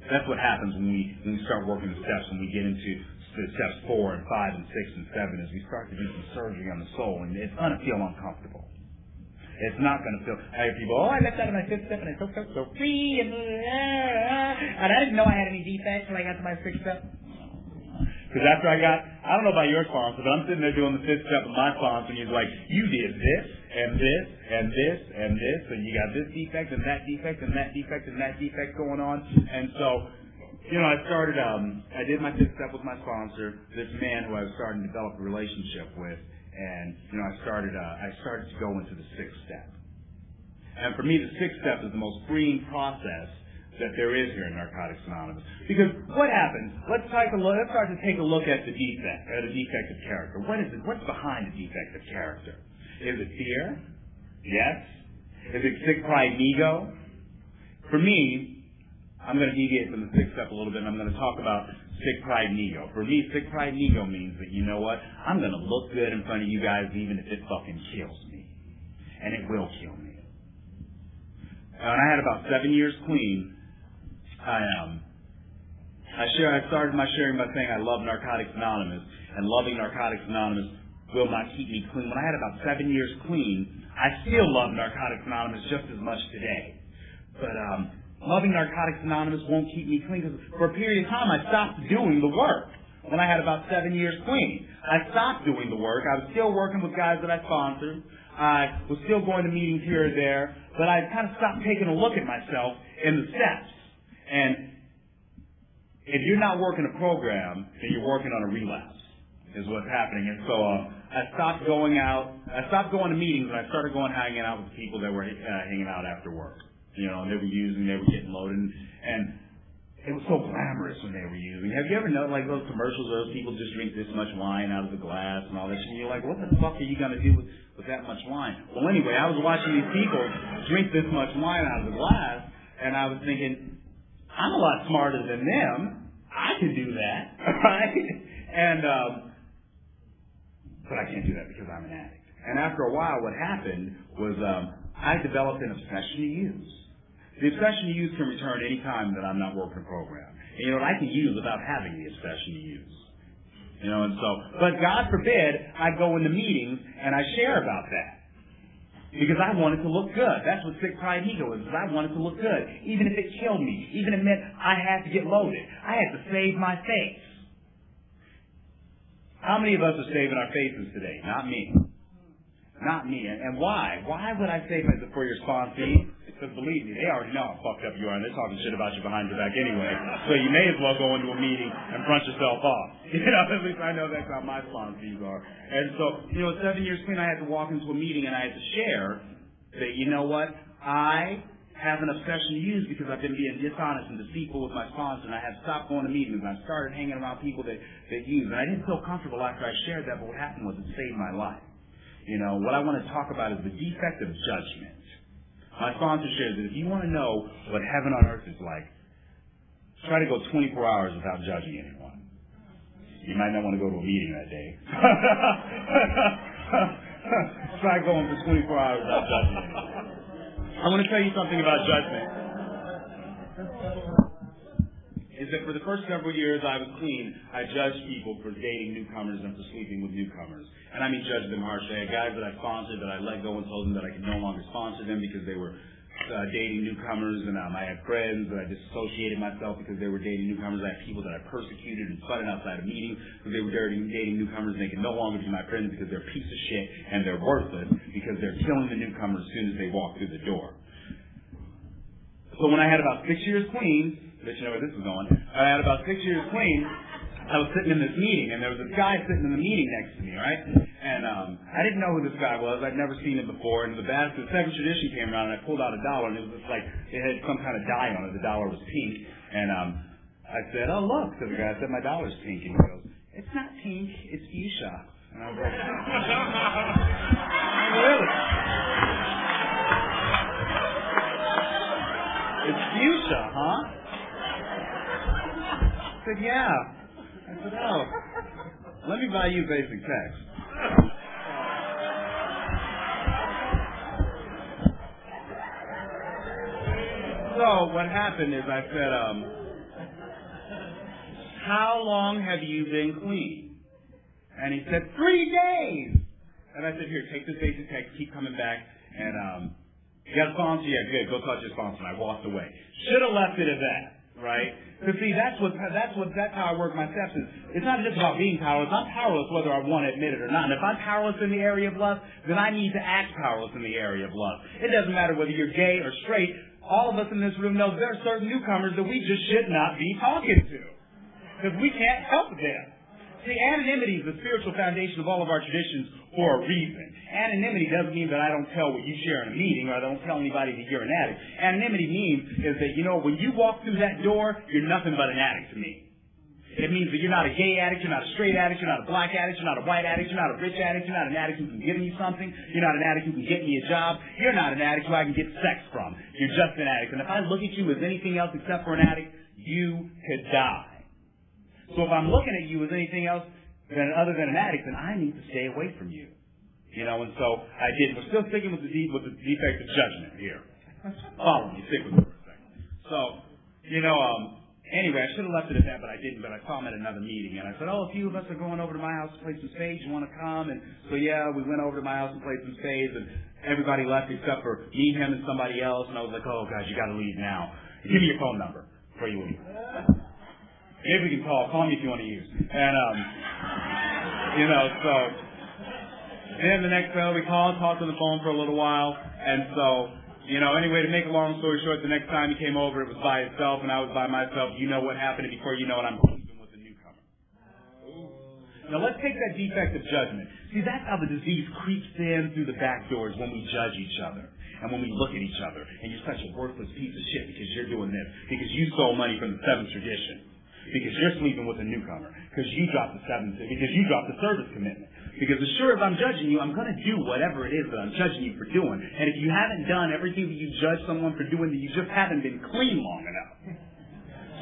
B: That's what happens when we start working the steps, when we get into the steps 4 and 5 and 6 and 7, as we start to do some surgery on the soul, and it's going to feel uncomfortable. It's not going to feel. I hear people, I left out of my fifth step and I felt so free and I didn't know I had any defects when I got to my sixth step. Because after I don't know about your sponsor, but I'm sitting there doing the fifth step of my sponsor, and he's like, you did this, and this, and this, and this, and you got this defect, and that defect, and that defect, and that defect going on. And so, I did my fifth step with my sponsor, this man who I was starting to develop a relationship with, and, I started to go into the sixth step. And for me, the sixth step is the most freeing process that there is here in Narcotics Anonymous. Because what happens? Let's start to take a look at the defective character. What is it? What's behind the defective character? Is it fear? Yes. Is it sick pride and ego? For me, I'm going to deviate from the sixth step a little bit, and I'm going to talk about sick pride and ego. For me, sick pride and ego means that, you know what? I'm going to look good in front of you guys even if it fucking kills me. And it will kill me. And I had about 7 years clean. I started my sharing by saying I love Narcotics Anonymous, and loving Narcotics Anonymous will not keep me clean. When I had about 7 years clean, I still love Narcotics Anonymous just as much today. But loving Narcotics Anonymous won't keep me clean because for a period of time I stopped doing the work. When I had about 7 years clean, I stopped doing the work. I was still working with guys that I sponsored. I was still going to meetings here or there, but I kind of stopped taking a look at myself in the steps. And if you're not working a program, then you're working on a relapse, is what's happening. And so I stopped going to meetings, and I started hanging out with people that were hanging out after work. And they were getting loaded, and it was so glamorous when they were using. Have you ever known, like, those commercials where those people just drink this much wine out of the glass and all that, and you're like, what the fuck are you going to do with that much wine? Well, anyway, I was watching these people drink this much wine out of the glass, and I was thinking, I'm a lot smarter than them. I can do that, right? And but I can't do that because I'm an addict. And after a while, what happened was I developed an obsession to use. The obsession to use can return any time that I'm not working a program. And I can use without having the obsession to use. And so, but God forbid I go into meetings and I share about that. Because I wanted to look good. That's what sick pride and ego is I wanted to look good. Even if it killed me. Even if it meant I had to get loaded. I had to save my face. How many of us are saving our faces today? Not me. Not me. And why? Why would I save it for your sponsee? Because believe me, they already know how fucked up you are, and they're talking shit about you behind your back anyway. So you may as well go into a meeting and front yourself off. At least I know that's how my sponsees are. And so, 7 years clean, I had to walk into a meeting and I had to share that, you know what, I have an obsession to use because I've been being dishonest and deceitful with my sponsor, and I have stopped going to meetings, and I started hanging around people that use. And I didn't feel comfortable after I shared that, but what happened was it saved my life. What I want to talk about is the defect of judgment. My sponsor shares that if you want to know what heaven on earth is like, try to go 24 hours without judging anyone. You might not want to go to a meeting that day. Try going for 24 hours without judging anyone. I want to tell you something about judgment. Is that for the first several years I was clean, I judged people for dating newcomers and for sleeping with newcomers. And I mean judged them harshly. I had guys that I sponsored that I let go and told them that I could no longer sponsor them because they were dating newcomers, and I had friends that I disassociated myself because they were dating newcomers. I had people that I persecuted and flooded outside of meetings because they were dating newcomers, and they could no longer be my friends because they're a piece of shit and they're worthless because they're killing the newcomers as soon as they walk through the door. So when I had about 6 years clean, let you know where this is going. I had about 6 years clean. I was sitting in this meeting, and there was this guy sitting in the meeting next to me, right? And I didn't know who this guy was. I'd never seen him before. And the second tradition came around, and I pulled out $1, and it was just like it had some kind of dye on it. The dollar was pink. And I said, "Oh, look," to the guy. I said, "My dollar's pink." And he goes, "It's not pink. It's fuchsia." And I was like, "Oh, really? It's fuchsia, huh?" I said, "Yeah." I said, "Oh, let me buy you basic text." So what happened is I said, "How long have you been clean?" And he said, 3 days. And I said, "Here, take this basic text, keep coming back, And you got a sponsor? Yeah, good. Go talk to your sponsor. And I walked away. Should have left it at that, right? Because see, that's how I work my steps. It's not just about being powerless. I'm powerless whether I want to admit it or not. And if I'm powerless in the area of lust, then I need to act powerless in the area of lust. It doesn't matter whether you're gay or straight. All of us in this room know there are certain newcomers that we just should not be talking to, because we can't help them. See, anonymity is the spiritual foundation of all of our traditions for a reason. Anonymity doesn't mean that I don't tell what you share in a meeting, or I don't tell anybody that you're an addict. Anonymity means is that, when you walk through that door, you're nothing but an addict to me. It means that you're not a gay addict, you're not a straight addict, you're not a black addict, you're not a white addict, you're not a rich addict, you're not an addict who can give me something, you're not an addict who can get me a job, you're not an addict who I can get sex from. You're just an addict. And if I look at you as anything else except for an addict, you could die. So if I'm looking at you as anything else other than an addict, then I need to stay away from you. And so I did. We're still sticking with the defect of judgment here. Follow me. Stick with me for a second. So, anyway, I should have left it at that, but I didn't. But I saw him at another meeting, and I said, a few of us are going over to my house to play some spades. You want to come? And so, yeah, we went over to my house and played some spades, and everybody left except for me, him, and somebody else. And I was like, oh, gosh, you got to leave now. Give me your phone number before you leave. Maybe we can call. Call me if you want to use. And, so then the next day we called, talked on the phone for a little while. And so, anyway, to make a long story short, the next time he came over, it was by himself and I was by myself. You know what happened, and before you know it, I'm sleeping with a newcomer. Now let's take that defect of judgment. See, that's how the disease creeps in through the back doors, when we judge each other. And when we look at each other, and you're such a worthless piece of shit because you're doing this, because you stole money from the seventh tradition, because you're sleeping with a newcomer, because you dropped the service commitment. Because as sure as I'm judging you, I'm going to do whatever it is that I'm judging you for doing. And if you haven't done everything that you judge someone for doing, then you just haven't been clean long enough.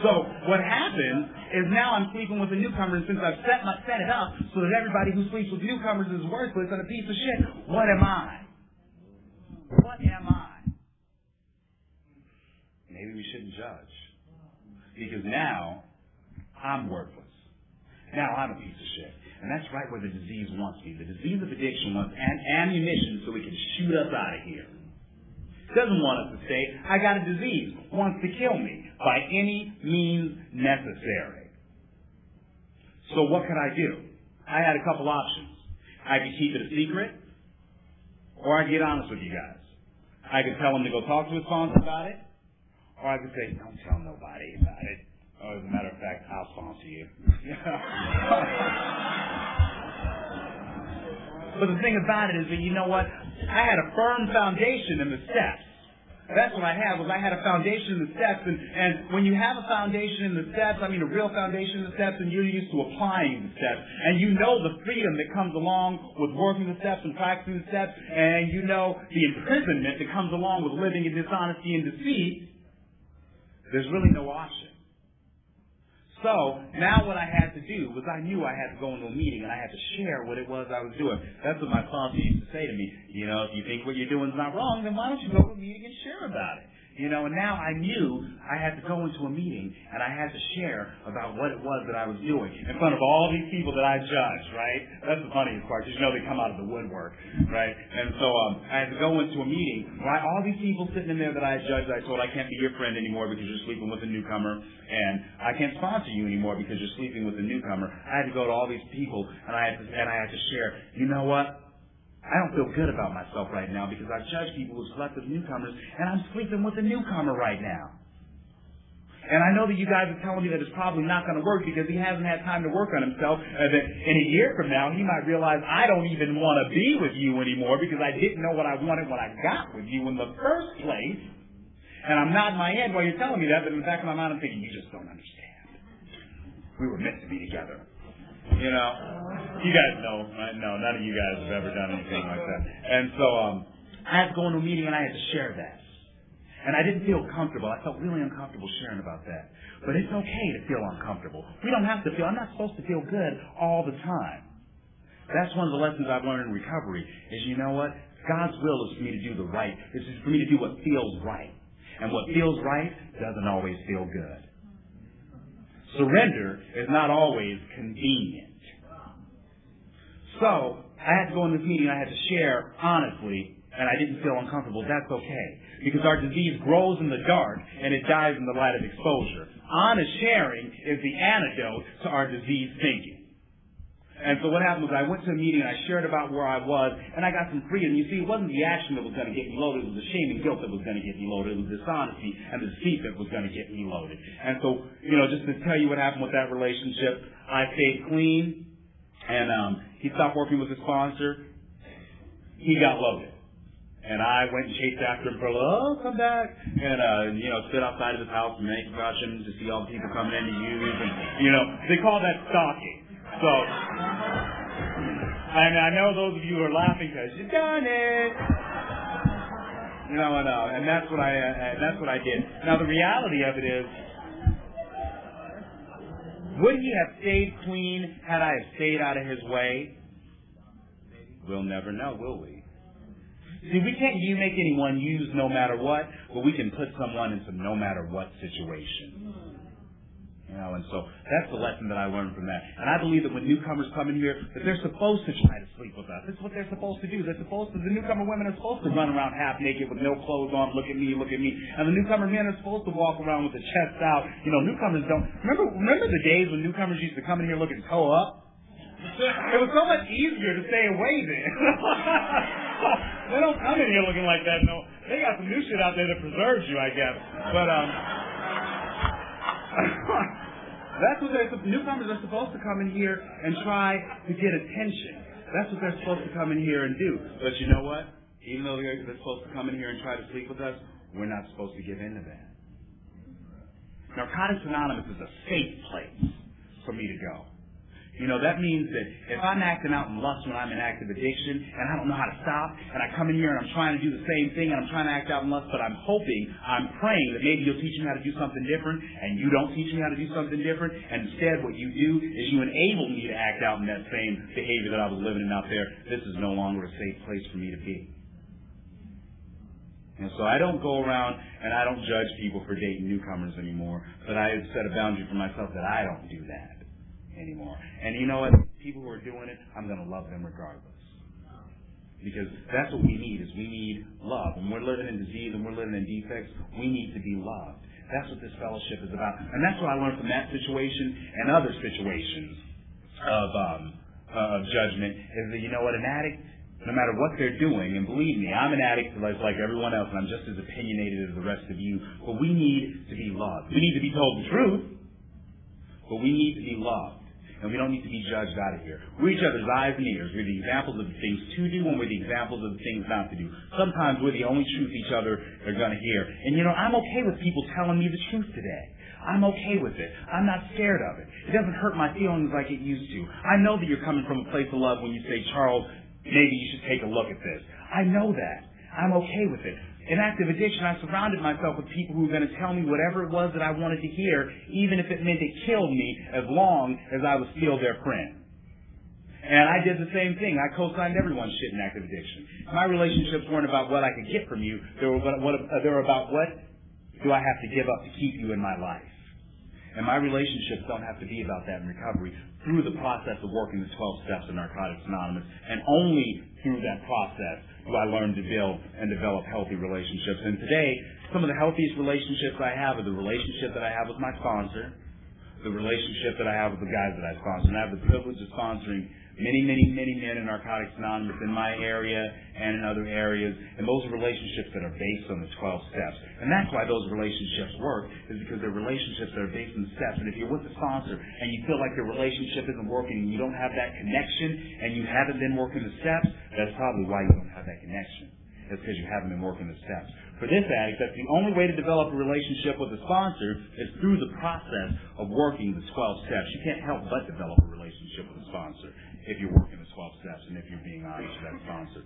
B: So what happens is now I'm sleeping with a newcomer, and since I've set it up so that everybody who sleeps with newcomers is worthless and a piece of shit, what am I? What am I? Maybe we shouldn't judge. Because now I'm worthless. Now I'm a piece of shit. And that's right where the disease wants me. The disease of addiction wants ammunition so it can shoot us out of here. It doesn't want us to stay. I got a disease. Wants to kill me by any means necessary. So what could I do? I had a couple options. I could keep it a secret, or I could get honest with you guys. I could tell him to go talk to his sponsor about it, or I could say, don't tell nobody about it. Oh, as a matter of fact, I'll sponsor you. But the thing about it is that, you know what? I had a firm foundation in the steps. That's what I had, was I had a foundation in the steps. And when you have a foundation in the steps, a real foundation in the steps, and you're used to applying the steps, and you know the freedom that comes along with working the steps and practicing the steps, and you know the imprisonment that comes along with living in dishonesty and deceit, there's really no option. So, now what I had to do was I knew I had to go into a meeting and I had to share what it was I was doing. That's what my sponsor used to say to me. If you think what you're doing is not wrong, then why don't you go to a meeting and share about it? And now I knew I had to go into a meeting and I had to share about what it was that I was doing in front of all these people that I judge, right? That's the funniest part, because they come out of the woodwork, right? And so I had to go into a meeting, right? All these people sitting in there that I judged, I told, I can't be your friend anymore because you're sleeping with a newcomer, and I can't sponsor you anymore because you're sleeping with a newcomer. I had to go to all these people and I had to share, you know what? I don't feel good about myself right now because I've judged people who slept with newcomers, and I'm sleeping with a newcomer right now. And I know that you guys are telling me that it's probably not going to work because he hasn't had time to work on himself, and that in a year from now he might realize I don't even want to be with you anymore because I didn't know what I wanted when I got with you in the first place. And I'm nodding my head while you're telling me that, but in the back of my mind I'm thinking, you just don't understand. We were meant to be together. You guys know, right? No, none of you guys have ever done anything like that. And so I had to go into a meeting and I had to share that. And I didn't feel comfortable. I felt really uncomfortable sharing about that. But it's okay to feel uncomfortable. We don't have to feel, I'm not supposed to feel good all the time. That's one of the lessons I've learned in recovery, is you know what? God's will is for me to do the right. It's for me to do what feels right. And what feels right doesn't always feel good. Surrender is not always convenient. So, I had to go in this meeting and I had to share honestly and I didn't feel uncomfortable, that's okay. Because our disease grows in the dark and it dies in the light of exposure. Honest sharing is the antidote to our disease thinking. And so what happened was I went to a meeting and I shared about where I was, and I got some freedom. You see, it wasn't the action that was going to get me loaded. It was the shame and guilt that was going to get me loaded. It was dishonesty and the deceit that was going to get me loaded. And so, just to tell you what happened with that relationship, I stayed clean, and he stopped working with his sponsor. He got loaded. And I went and chased after him for a little, come back, and, stood outside of his house and made precautions to see all the people coming in to use, and, they call that stalking. So, I know those of you who are laughing because you've done it. And that's what I did. Now the reality of it is, would he have stayed clean had I have stayed out of his way? We'll never know, will we? See, we can't make anyone use no matter what, but we can put someone into no matter what situation. And so that's the lesson that I learned from that. And I believe that when newcomers come in here, that they're supposed to try to sleep with us. That's what they're supposed to do. The newcomer women are supposed to run around half naked with no clothes on, look at me. And the newcomer men are supposed to walk around with the chest out. Newcomers don't. Remember the days when newcomers used to come in here looking toe up? It was so much easier to stay away then. They don't come in here looking like that. No, they got some new shit out there that preserves you, I guess. But that's what newcomers are supposed to come in here and try to get attention. That's what they're supposed to come in here and do. But you know what? Even though they're supposed to come in here and try to sleep with us, we're not supposed to give in to that. Narcotics Anonymous is a safe place for me to go. That means that if I'm acting out in lust when I'm in active addiction and I don't know how to stop, and I come in here and I'm trying to do the same thing and I'm trying to act out in lust, but I'm praying that maybe you'll teach me how to do something different, and you don't teach me how to do something different, and instead what you do is you enable me to act out in that same behavior that I was living in out there. This is no longer a safe place for me to be. And so I don't go around and I don't judge people for dating newcomers anymore, but I have set a boundary for myself that I don't do that anymore. And you know what? People who are doing it, I'm going to love them regardless. Because that's what we need, is we need love. When we're living in disease and we're living in defects, we need to be loved. That's what this fellowship is about. And that's what I learned from that situation and other situations of judgment, is that, an addict, no matter what they're doing, and believe me, I'm an addict like everyone else, and I'm just as opinionated as the rest of you, but we need to be loved. We need to be told the truth, but we need to be loved. And we don't need to be judged out of here. We're each other's eyes and ears. We're the examples of the things to do, and we're the examples of the things not to do. Sometimes we're the only truth each other are going to hear. And I'm okay with people telling me the truth today. I'm okay with it. I'm not scared of it. It doesn't hurt my feelings like it used to. I know that you're coming from a place of love when you say, Charles, maybe you should take a look at this. I know that. I'm okay with it. In active addiction, I surrounded myself with people who were going to tell me whatever it was that I wanted to hear, even if it meant it killed me, as long as I was still their friend. And I did the same thing. I co-signed everyone's shit in active addiction. My relationships weren't about what I could get from you. They were about what do I have to give up to keep you in my life. And my relationships don't have to be about that in recovery. Through the process of working the 12 steps of Narcotics Anonymous, and only through that process do I learn to build and develop healthy relationships. And today, some of the healthiest relationships I have are the relationship that I have with my sponsor, the relationship that I have with the guys that I sponsor. And I have the privilege of sponsoring many, many, many men in Narcotics Anonymous in my area and in other areas. And those are relationships that are based on the 12 steps. And that's why those relationships work, is because they're relationships that are based on the steps. And if you're with a sponsor and you feel like your relationship isn't working and you don't have that connection and you haven't been working the steps, that's probably why you don't have that connection. It's because you haven't been working the steps. For this addict, that's the only way to develop a relationship with a sponsor is through the process of working the 12 steps. You can't help but develop a relationship with a sponsor if you're working the 12 steps and if you're being honest with that sponsor.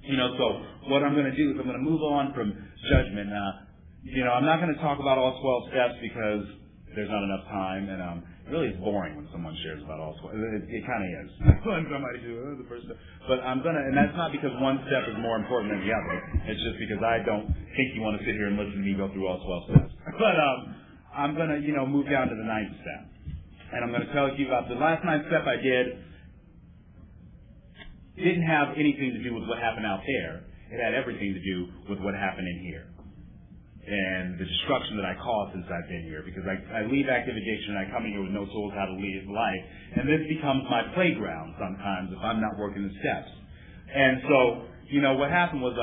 B: So what I'm going to do is I'm going to move on from judgment. I'm not going to talk about all 12 steps because there's not enough time, and really it's boring when someone shares about all 12. It kind of is. When somebody does the first step. But and that's not because one step is more important than the other. It's just because I don't think you want to sit here and listen to me go through all 12 steps. But I'm going to, move down to the 9th step. And I'm going to tell you about the last 9th step I did. Didn't have anything to do with what happened out there. it had everything to do with what happened in here and the destruction that I caused since I've been here, because I leave active addiction and I come in here with no tools how to lead life, and this becomes my playground sometimes if I'm not working the steps. And so, what happened was,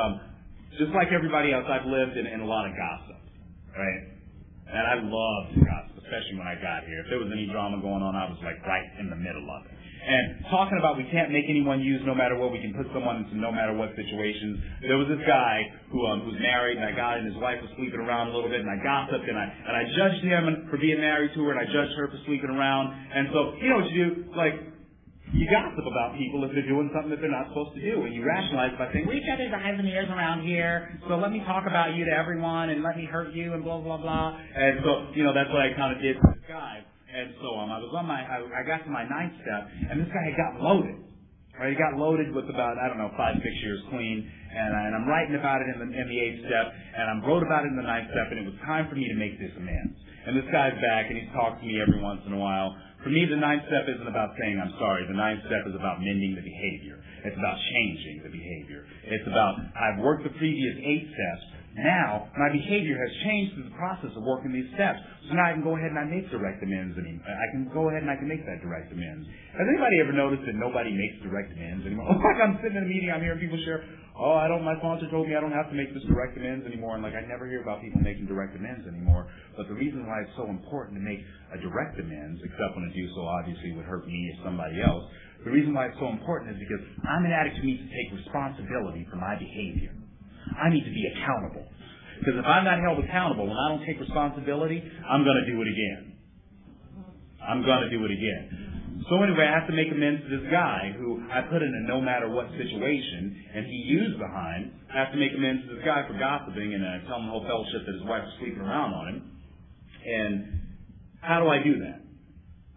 B: just like everybody else, I've lived in a lot of gossip, right? And I loved gossip, especially when I got here. If there was any drama going on, I was like right in the middle of it. And talking about we can't make anyone use no matter what, we can put someone into no matter what situations. There was this guy who's married, and I got in, his wife was sleeping around a little bit, and I gossiped, and I judged him for being married to her, and I judged her for sleeping around. And so, you know what you do? Like, you gossip about people if they're doing something that they're not supposed to do, and you rationalize by saying, we each other's eyes and ears around here, so let me talk about you to everyone, and let me hurt you, and blah, blah, blah. And so, that's what I kind of did to this guy. And so I was on I got to my 9th step, and this guy had gotten loaded. Right? He got loaded with about, 5, 6 years clean, and I'm writing about it in the 8th step, and I wrote about it in the 9th step, and it was time for me to make this amends. And this guy's back, and he's talked to me every once in a while. For me, the 9th step isn't about saying I'm sorry. The 9th step is about mending the behavior. It's about changing the behavior. It's about, I've worked the previous 8 steps. Now, my behavior has changed through the process of working these steps. So now I can go ahead and I make direct amends anymore. I can go ahead and I can make that direct amends. Has anybody ever noticed that nobody makes direct amends anymore? Like I'm sitting in a meeting, I'm hearing people share, my sponsor told me I don't have to make this direct amends anymore. And like I never hear about people making direct amends anymore. But the reason why it's so important to make a direct amends, except when to do so obviously would hurt me or somebody else, the reason why it's so important is because I'm an addict who needs to take responsibility for my behavior. I need to be accountable. Because if I'm not held accountable and I don't take responsibility, I'm going to do it again. So anyway, I have to make amends to this guy who I put in a no matter what situation, and he used behind. I have to make amends to this guy for gossiping and telling the whole fellowship that his wife was sleeping around on him. And how do I do that?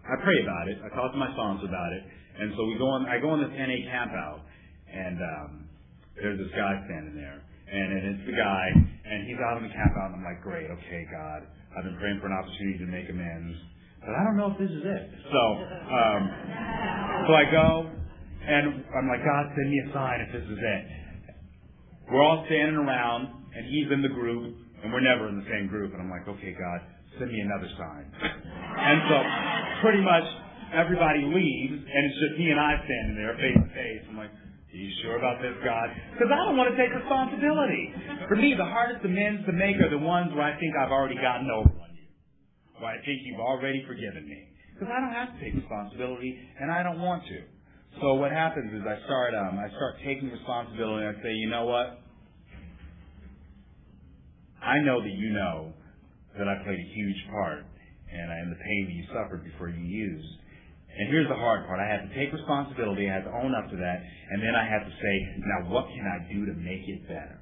B: I pray about it. I talk to my sponsor about it. And so I go on this NA camp out, and there's this guy standing there. And it's the guy, and he's out on the camp out, and I'm like, great, okay, God, I've been praying for an opportunity to make amends, but I don't know if this is it. So I go, and I'm like, God, send me a sign if this is it. We're all standing around, and he's in the group, and we're never in the same group, and I'm like, okay, God, send me another sign. And so pretty much everybody leaves, and it's just he and I standing there face to face. I'm like, are you sure about this, God? Because I don't want to take responsibility. For me, the hardest amends to make are the ones where I think I've already gotten over on you, where I think you've already forgiven me. Because I don't have to take responsibility, and I don't want to. So what happens is I start taking responsibility, and I say, you know what? I know that you know that I played a huge part in the pain that you suffered before you used. And here's the hard part. I have to take responsibility. I have to own up to that. And then I have to say, now what can I do to make it better?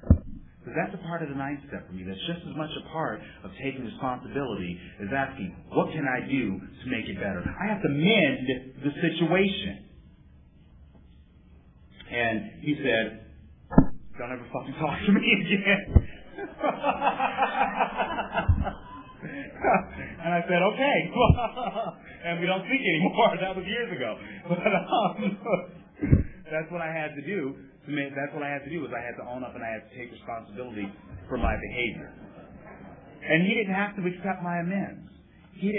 B: Because that's a part of the 9th step for me. That's just as much a part of taking responsibility as asking, what can I do to make it better? I have to mend the situation. And he said, don't ever fucking talk to me again. And I said, okay. And we don't speak anymore. That was years ago. But that's what I had to do. That's what I had to do, was I had to own up and I had to take responsibility for my behavior. And he didn't have to accept my amends. Thank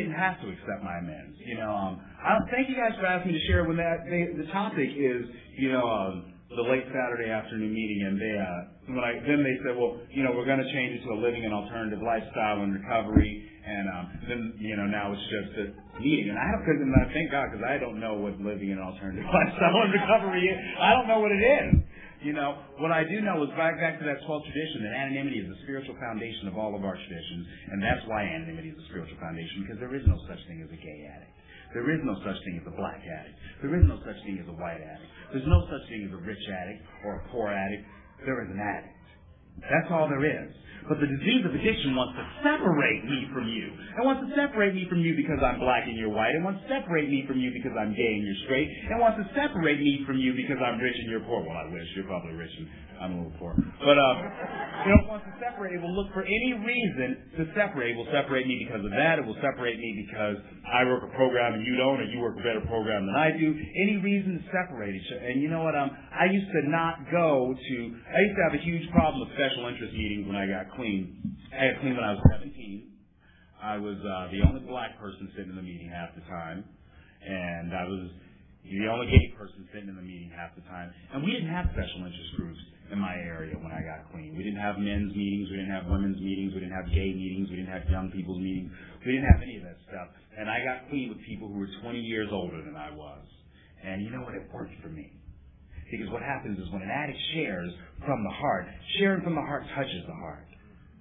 B: you guys for asking me to share. When the topic is, the late Saturday afternoon meeting, and they said, well, we're going to change it to a living an alternative lifestyle and recovery, and then now it's just a meeting, and I thank God, because I don't know what living an alternative lifestyle and recovery is. I don't know what it is. What I do know is back to that 12th tradition, that anonymity is the spiritual foundation of all of our traditions, and that's why anonymity is the spiritual foundation, because there is no such thing as a gay addict. There is no such thing as a black addict. There is no such thing as a white addict. There's no such thing as a rich addict or a poor addict. There is an addict. That's all there is. But the disease of addiction wants to separate me from you. It wants to separate me from you because I'm black and you're white. It wants to separate me from you because I'm gay and you're straight. It wants to separate me from you because I'm rich and you're poor. Well, I wish. You're probably rich and I'm a little poor. But, it wants to separate separate. It will look for any reason to separate. It will separate me because of that. It will separate me because I work a program and you don't, or you work a better program than I do. Any reason to separate each other. And you know what? I used to have a huge problem with special interest meetings when I got clean. I got clean when I was 17. I was the only black person sitting in the meeting half the time. And I was the only gay person sitting in the meeting half the time. And we didn't have special interest groups in my area when I got clean. We didn't have men's meetings. We didn't have women's meetings. We didn't have gay meetings. We didn't have young people's meetings. We didn't have any of that stuff. And I got clean with people who were 20 years older than I was. And you know what? It worked for me. Because what happens is when an addict shares from the heart, sharing from the heart touches the heart.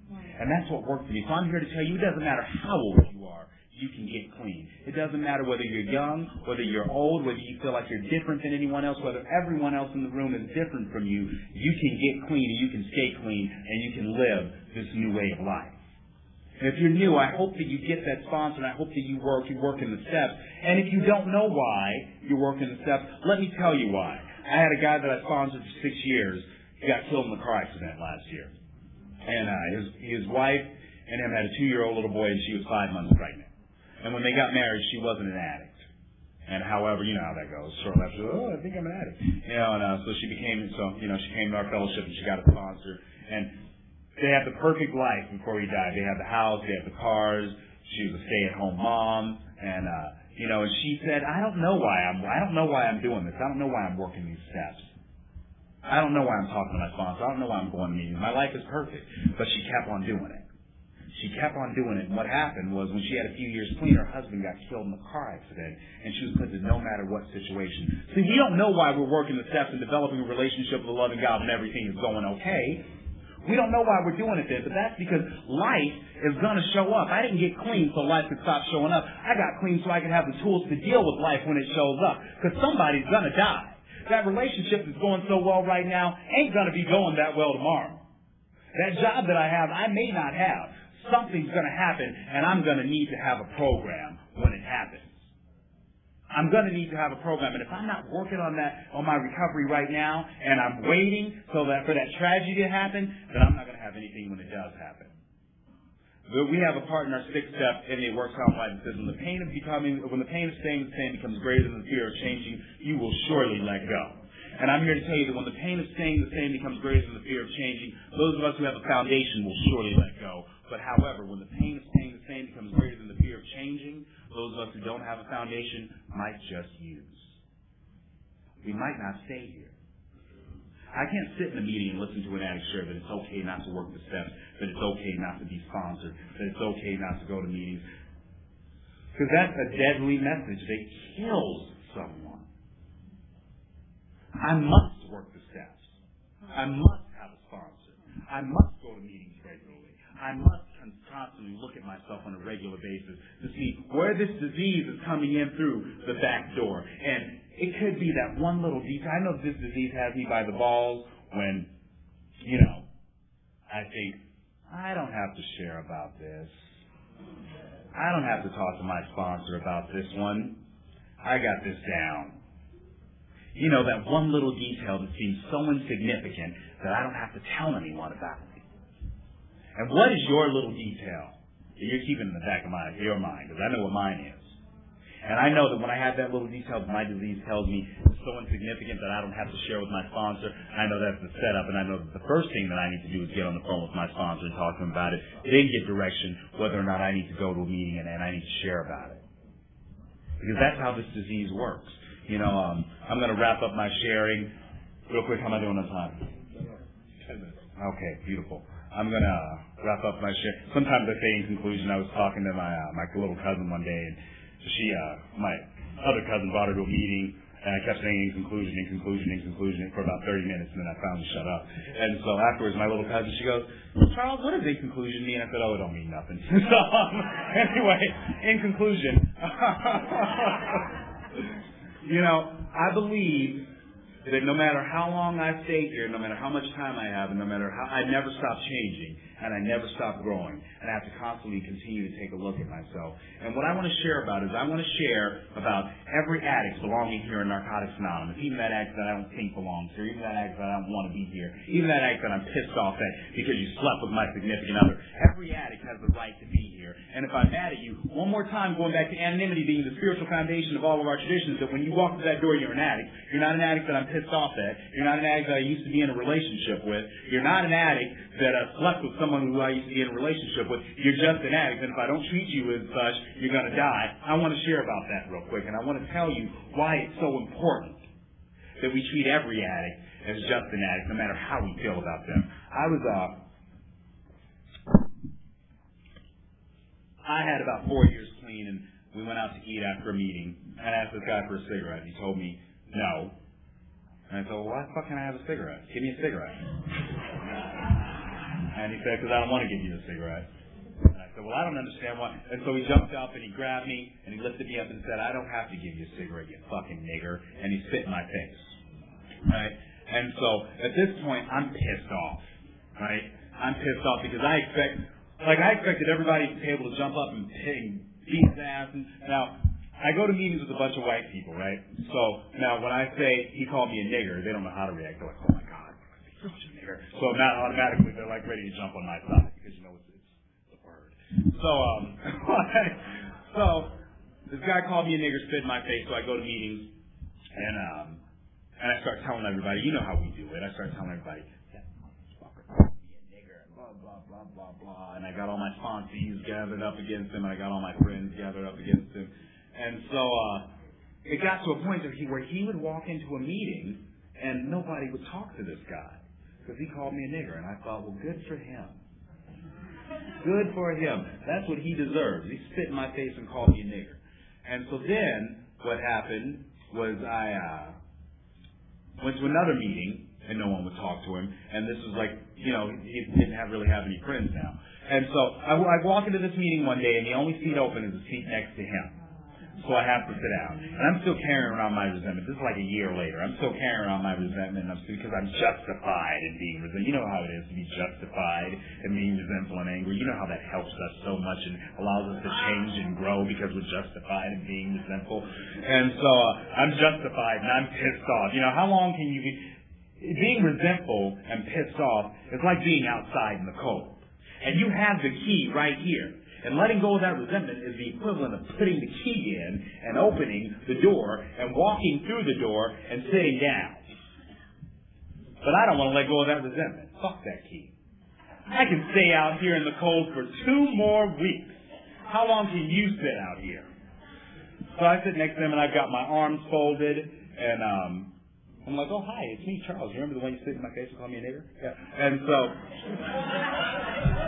B: And that's what worked for me. So I'm here to tell you, it doesn't matter how old you are, you can get clean. It doesn't matter whether you're young, whether you're old, whether you feel like you're different than anyone else, whether everyone else in the room is different from you. You can get clean and you can stay clean and you can live this new way of life. And if you're new, I hope that you get that sponsor and I hope that you work in the steps. And if you don't know why you're working the steps, let me tell you why. I had a guy that I sponsored for 6 years. He got killed in a car accident last year. And his wife and him had a 2-year-old little boy and she was 5 months pregnant. And when they got married, she wasn't an addict. And however, you know how that goes. Shortly after, I think I'm an addict. So she came to our fellowship and she got a sponsor. And they had the perfect life before he died. They had the house, they had the cars. She was a stay-at-home mom. And, and she said, I don't know why I'm doing this. I don't know why I'm working these steps. I don't know why I'm talking to my sponsor. I don't know why I'm going to meetings. My life is perfect. But she kept on doing it. She kept on doing it. And what happened was when she had a few years clean, her husband got killed in a car accident. And she was put to no matter what situation. See, we don't know why we're working the steps and developing a relationship with a loving God when everything is going okay. We don't know why we're doing it then, but that's because life is going to show up. I didn't get clean so life could stop showing up. I got clean so I could have the tools to deal with life when it shows up. Because somebody's going to die. That relationship that's going so well right now ain't going to be going that well tomorrow. That job that I have, I may not have. Something's going to happen, and I'm going to need to have a program when it happens. I'm going to need to have a program, and if I'm not working on my recovery right now, and I'm waiting for that tragedy to happen, then I'm not going to have anything when it does happen. But we have a part in our 6th step, and it works out like this. When the pain of staying the same becomes greater than the fear of changing, you will surely let go. And I'm here to tell you that when the pain of staying the same becomes greater than the fear of changing, those of us who have a foundation will surely let go. But however, when the pain of staying the same becomes greater than the fear of changing, those of us who don't have a foundation might just use. We might not stay here. I can't sit in a meeting and listen to an addict share that it's okay not to work the steps, that it's okay not to be sponsored, that it's okay not to go to meetings. Because that's a deadly message that kills someone. I must work the steps. I must have a sponsor. I must go to meetings regularly. I must constantly look at myself on a regular basis to see where this disease is coming in through the back door. And it could be that one little detail. I know this disease has me by the balls when, I think, I don't have to share about this. I don't have to talk to my sponsor about this one. I got this down. That one little detail that seems so insignificant that I don't have to tell anyone about it. And what is your little detail that you're keeping in the back of your mind? Because I know what mine is. And I know that when I have that little detail that my disease tells me is so insignificant that I don't have to share with my sponsor, I know that's the setup, and I know that the first thing that I need to do is get on the phone with my sponsor and talk to him about it, then get direction whether or not I need to go to a meeting and I need to share about it. Because that's how this disease works. I'm going to wrap up my sharing. Real quick, how am I doing on time? 10 minutes. Okay, beautiful. I'm going to wrap up my share. Sometimes I say in conclusion. I was talking to my little cousin one day, and my other cousin brought her to a meeting, and I kept saying in conclusion for about 30 minutes, and then I finally shut up. And so afterwards, my little cousin, she goes, Charles, what does in conclusion mean? I said, it don't mean nothing. So anyway, in conclusion, I believe that no matter how long I stay here, no matter how much time I have, and no matter how, I never stop changing, and I never stop growing, and I have to constantly continue to take a look at myself. And what I want to share about is I want to share about every addict belonging here in Narcotics Anonymous, even that addict that I don't think belongs here, even that addict that I don't want to be here, even that addict that I'm pissed off at because you slept with my significant other. Every addict has the right to be here. And if I'm mad at you, one more time, going back to anonymity being the spiritual foundation of all of our traditions, that when you walk through that door, you're an addict. You're not an addict that I'm pissed off at. You're not an addict that I used to be in a relationship with. You're not an addict that slept with someone who I used to be in a relationship with. You're just an addict, and if I don't treat you as such, you're going to die. I want to share about that real quick, and I want to tell you why it's so important that we treat every addict as just an addict, no matter how we feel about them. I had about 4 years clean, and we went out to eat after a meeting. I asked this guy for a cigarette. He told me no. And I said, well, why the fuck can I have a cigarette? Give me a cigarette. And he said, because I don't want to give you a cigarette. And I said, well, I don't understand why. And so he jumped up and he grabbed me and he lifted me up and said, I don't have to give you a cigarette, you fucking nigger. And he spit in my face. Right? And so at this point, I'm pissed off. Right? I'm pissed off because I expected everybody at the table to jump up and beat his ass. And now, I go to meetings with a bunch of white people, right? So now when I say he called me a nigger, they don't know how to react. They're like, oh my God, you're such a nigger. So now automatically they're like ready to jump on my side because you know it's a word. So this guy called me a nigger, spit in my face. So I go to meetings and I start telling everybody, you know how we do it. I start telling everybody, that motherfucker called me a nigger, blah blah blah blah blah. And I got all my sponsees gathered up against him, and I got all my friends gathered up against him. And so it got to a point where he would walk into a meeting and nobody would talk to this guy because he called me a nigger. And I thought, well, good for him. Good for him. That's what he deserves. He spit in my face and called me a nigger. And so then what happened was I went to another meeting and no one would talk to him. And this was like, he didn't really have any friends now. And so I walk into this meeting one day and the only seat open is the seat next to him. So I have to sit down. And I'm still carrying around my resentment. This is like a year later. I'm still carrying around my resentment because I'm justified in being resentful. You know how it is to be justified in being resentful and angry. You know how that helps us so much and allows us to change and grow because we're justified in being resentful. And so I'm justified and I'm pissed off. How long can you be... Being resentful and pissed off is like being outside in the cold. And you have the key right here. And letting go of that resentment is the equivalent of putting the key in and opening the door and walking through the door and sitting down. But I don't want to let go of that resentment. Fuck that key. I can stay out here in the cold for 2 more weeks. How long can you sit out here? So I sit next to him and I've got my arms folded and I'm like, oh, hi, it's me, Charles. You remember the one you spit in my face and called me a nigger? Yeah. And so,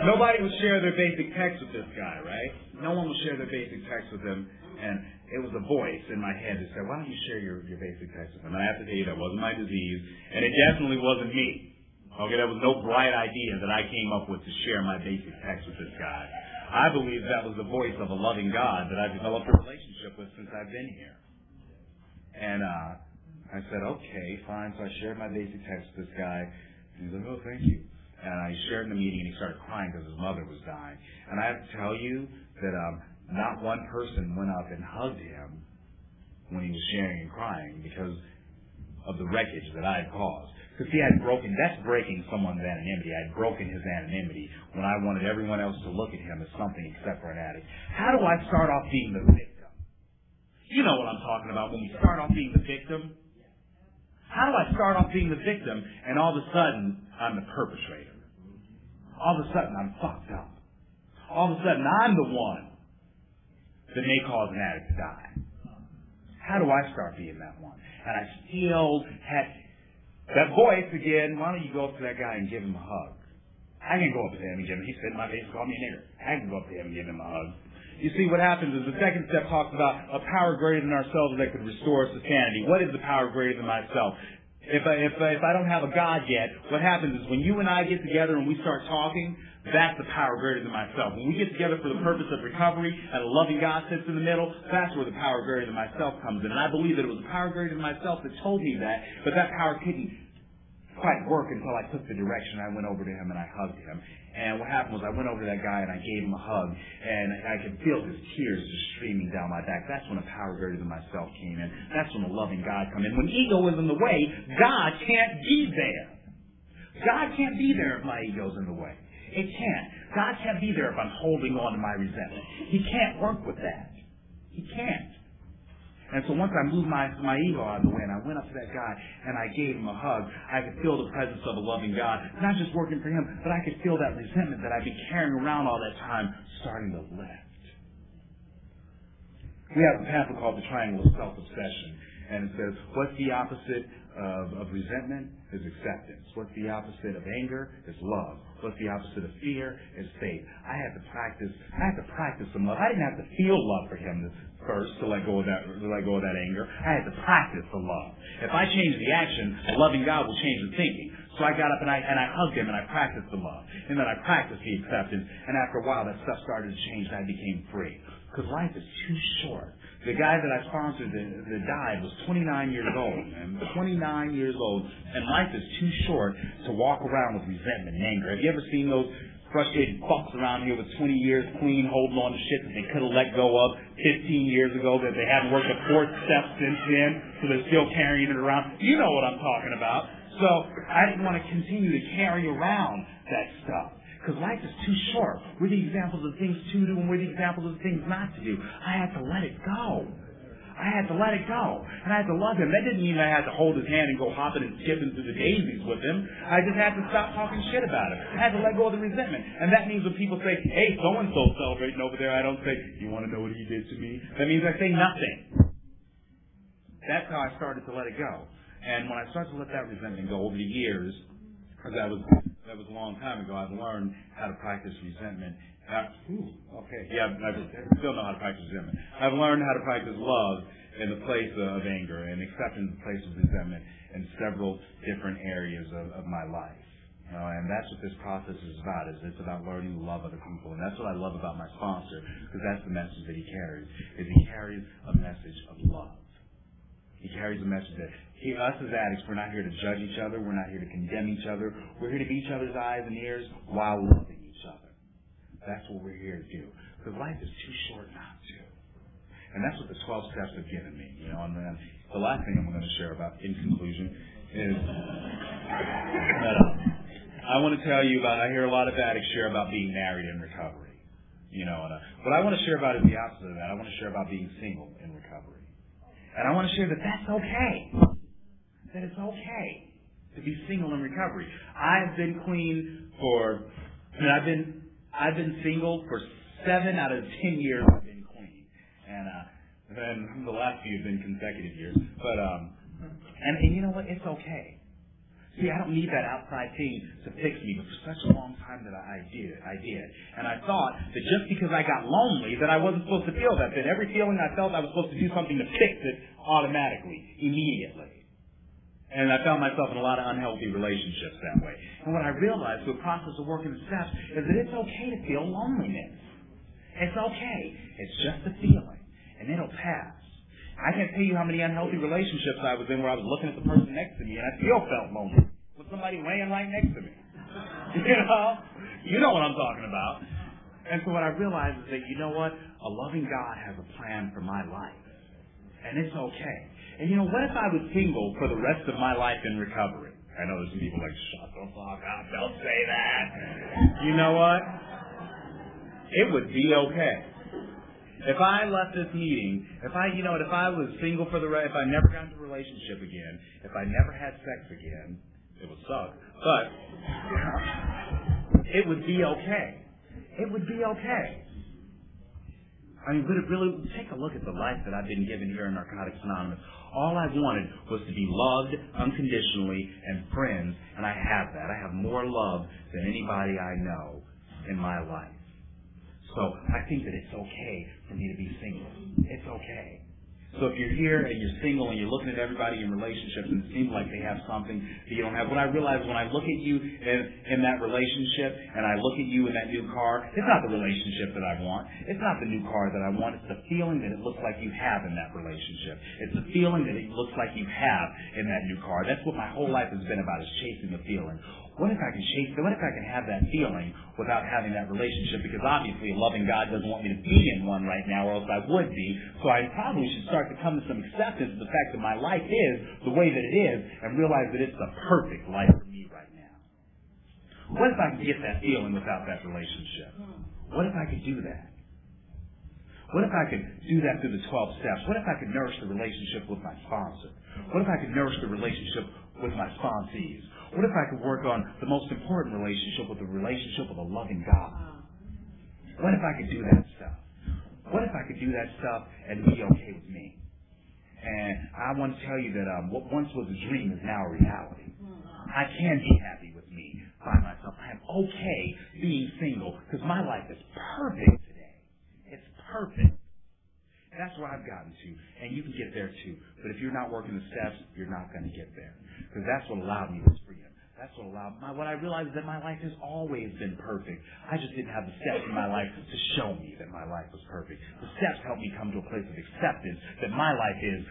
B: nobody would share their basic text with this guy, right? No one would share their basic text with him. And it was a voice in my head that said, why don't you share your basic text with him? And I have to tell you, that wasn't my disease. And it definitely wasn't me. Okay, that was no bright idea that I came up with to share my basic text with this guy. I believe that was the voice of a loving God that I've developed a relationship with since I've been here. And, I said, okay, fine. So I shared my basic text with this guy. And he's like, oh, thank you. And I shared in the meeting, and he started crying because his mother was dying. And I have to tell you that not one person went up and hugged him when he was sharing and crying because of the wreckage that I had caused. Because that's breaking someone's anonymity. I had broken his anonymity when I wanted everyone else to look at him as something except for an addict. How do I start off being the victim? You know what I'm talking about when we start off being the victim. How do I start off being the victim and all of a sudden I'm the perpetrator? All of a sudden I'm fucked up. All of a sudden I'm the one that may cause an addict to die. How do I start being that one? And I still had that voice again. Why don't you go up to that guy and give him a hug? I can go up to him and give him. He spit in my face and called me a nigger. I can go up to him and give him a hug. You see, what happens is the second step talks about a power greater than ourselves that could restore us to sanity. What is the power greater than myself? If I don't have a God yet, what happens is when you and I get together and we start talking, that's the power greater than myself. When we get together for the purpose of recovery and a loving God sits in the middle, that's where the power greater than myself comes in. And I believe that it was the power greater than myself that told me that, but that power couldn't quite work until I took the direction. I went over to him and I hugged him. And what happened was I went over to that guy and I gave him a hug, and I could feel his tears just streaming down my back. That's when a power greater than myself came in. That's when a loving God came in. When ego is in the way, God can't be there. God can't be there if my ego's in the way. It can't. God can't be there if I'm holding on to my resentment. He can't work with that. He can't. And so once I moved my ego out of the way and I went up to that guy and I gave him a hug, I could feel the presence of a loving God, not just working for him, but I could feel that resentment that I'd been carrying around all that time starting to lift. We have a pamphlet called The Triangle of Self-Obsession, and it says, what's the opposite of resentment? Is acceptance. What's the opposite of anger? Is love. What's the opposite of fear? Is faith. I had to practice some love. I didn't have to feel love for him first to let go of that anger. I had to practice the love. If I change the action, a loving God will change the thinking. So I got up and I hugged him and I practiced the love. And then I practiced the acceptance. And after a while, that stuff started to change and I became free. Because life is too short. The guy that I sponsored that died was 29 years old, man. 29 years old. And life is too short to walk around with resentment and anger. Have you ever seen those frustrated fucks around here with 20 years clean, holding on to shit that they could have let go of 15 years ago, that they haven't worked the fourth step since then, so they're still carrying it around? You know what I'm talking about. So I didn't want to continue to carry around that stuff. Because life is too short. We're the examples of things to do and we're the examples of things not to do. I had to let it go. I had to let it go. And I had to love him. That didn't mean I had to hold his hand and go hopping and skipping through the daisies with him. I just had to stop talking shit about him. I had to let go of the resentment. And that means when people say, hey, so-and-so celebrating over there, I don't say, you want to know what he did to me? That means I say nothing. That's how I started to let it go. And when I started to let that resentment go over the years, because that was a long time ago, I've learned how to practice resentment. I still know how to practice resentment. I've learned how to practice love in the place of anger and acceptance in the place of resentment in several different areas of my life. And that's what this process is about. It's about learning to love other people. And that's what I love about my sponsor, because that's the message that he carries. He carries a message of love. He carries a message that us as addicts, we're not here to judge each other. We're not here to condemn each other. We're here to be each other's eyes and ears while loving each other. That's what we're here to do. Because life is too short not to. And that's what the 12 steps have given me. And then the last thing I'm going to share about, in conclusion, is that I want to tell you about, I hear a lot of addicts share about being married in recovery. What I want to share about is the opposite of that. I want to share about being single in recovery. And I want to share that that's okay. That it's okay to be single in recovery. I've been clean I've been single for 7 out of 10 years I've been clean. And then the last few have been consecutive years. But, and you know what? It's okay. See, I don't need that outside thing to fix me, but for such a long time that I did. And I thought that just because I got lonely that I wasn't supposed to feel that. That every feeling I felt I was supposed to do something to fix it automatically, immediately. And I found myself in a lot of unhealthy relationships that way. And what I realized through the process of working the steps is that it's okay to feel loneliness. It's okay. It's just a feeling. And it'll pass. I can't tell you how many unhealthy relationships I was in where I was looking at the person next to me and I still felt lonely with somebody laying right next to me. You know what I'm talking about. And so what I realized is that, you know what? A loving God has a plan for my life. And it's okay. And what if I was single for the rest of my life in recovery? I know there's some people like, shut the fuck up, don't say that. You know what? It would be okay. If I left this meeting, if I was single for if I never got into a relationship again, if I never had sex again, it would suck. But it would be okay. It would be okay. I mean, would it really take a look at the life that I've been given here in Narcotics Anonymous? All I wanted was to be loved unconditionally and friends, and I have that. I have more love than anybody I know in my life. So I think that it's okay for me to be single. It's okay. So if you're here and you're single and you're looking at everybody in relationships and it seems like they have something that you don't have, what I realize when I look at you in that relationship and I look at you in that new car, it's not the relationship that I want. It's not the new car that I want. It's the feeling that it looks like you have in that relationship. It's the feeling that it looks like you have in that new car. That's what my whole life has been about, is chasing the feeling. What if I can have that feeling without having that relationship? Because obviously a loving God doesn't want me to be in one right now, or else I would be. So I probably should start to come to some acceptance of the fact that my life is the way that it is and realize that it's the perfect life for me right now. What if I could get that feeling without that relationship? What if I could do that? What if I could do that through the 12 steps? What if I could nourish the relationship with my sponsor? What if I could nourish the relationship with my sponsees? What if I could work on the most important relationship, with the relationship with a loving God? What if I could do that stuff? What if I could do that stuff and be okay with me? And I want to tell you that what once was a dream is now a reality. I can be happy with me by myself. I am okay being single because my life is perfect today. It's perfect. That's where I've gotten to, and you can get there too. But if you're not working the steps, you're not going to get there, because that's what allowed me this freedom. That's what allowed what I realized is that my life has always been perfect. I just didn't have the steps in my life to show me that my life was perfect. The steps helped me come to a place of acceptance that my life is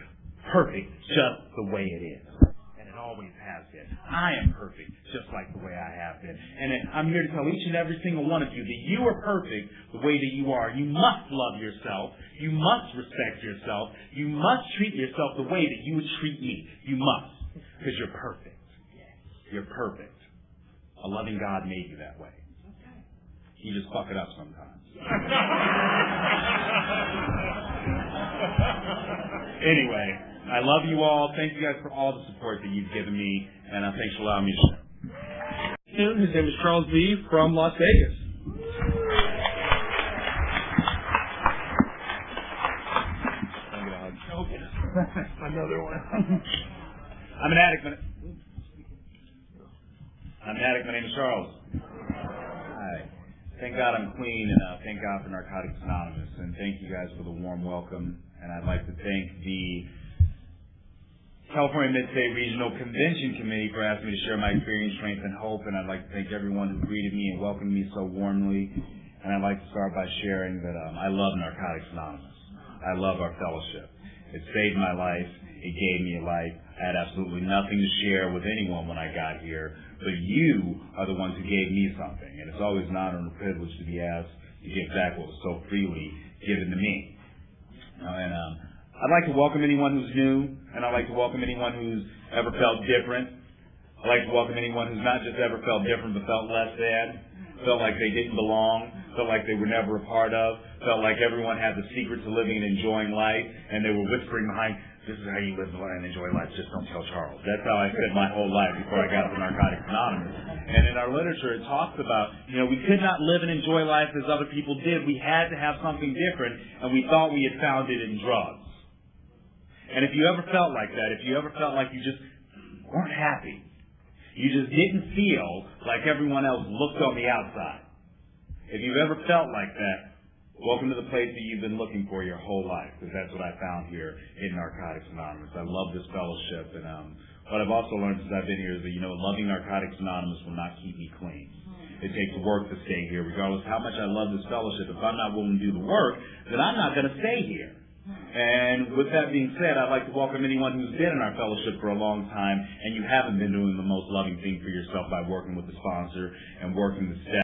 B: perfect just the way it is. And it always has been. I am perfect just like the way I have been. And I'm here to tell each and every single one of you that you are perfect the way that you are. You must love yourself. You must respect yourself. You must treat yourself the way that you would treat me. You must. Because you're perfect. You're perfect. A loving God made you that way. You just fuck it up sometimes. Anyway, I love you all. Thank you guys for all the support that you've given me, and thanks for allowing me to share.
A: His name is Charles B. from Las Vegas.
B: Another one. I'm an addict. My name is Charles. Hi. Thank God I'm clean, and thank God for Narcotics Anonymous, and thank you guys for the warm welcome. And I'd like to thank the California Mid-State Regional Convention Committee for asking me to share my experience, strength, and hope. And I'd like to thank everyone who greeted me and welcomed me so warmly. And I'd like to start by sharing that I love Narcotics Anonymous. I love our fellowship. It saved my life. It gave me a life. I had absolutely nothing to share with anyone when I got here, but you are the ones who gave me something. And it's always an honor and a privilege to be asked to give back what was so freely given to me. And I'd like to welcome anyone who's new, and I'd like to welcome anyone who's ever felt different. I'd like to welcome anyone who's not just ever felt different, but felt less than, felt like they didn't belong, felt like they were never a part of, felt like everyone had the secret to living and enjoying life, and they were whispering behind, this is how you live and enjoy life, just don't tell Charles. That's how I spent my whole life before I got to Narcotics Anonymous. And in our literature, it talks about, we could not live and enjoy life as other people did. We had to have something different, and we thought we had found it in drugs. And if you ever felt like that, if you ever felt like you just weren't happy, you just didn't feel like everyone else looked on the outside, if you've ever felt like that, welcome to the place that you've been looking for your whole life, because that's what I found here in Narcotics Anonymous. I love this fellowship, and what I've also learned since I've been here is that, loving Narcotics Anonymous will not keep me clean. It takes work to stay here. Regardless of how much I love this fellowship, if I'm not willing to do the work, then I'm not going to stay here. And with that being said, I'd like to welcome anyone who's been in our fellowship for a long time and you haven't been doing the most loving thing for yourself by working with the sponsor and working the staff.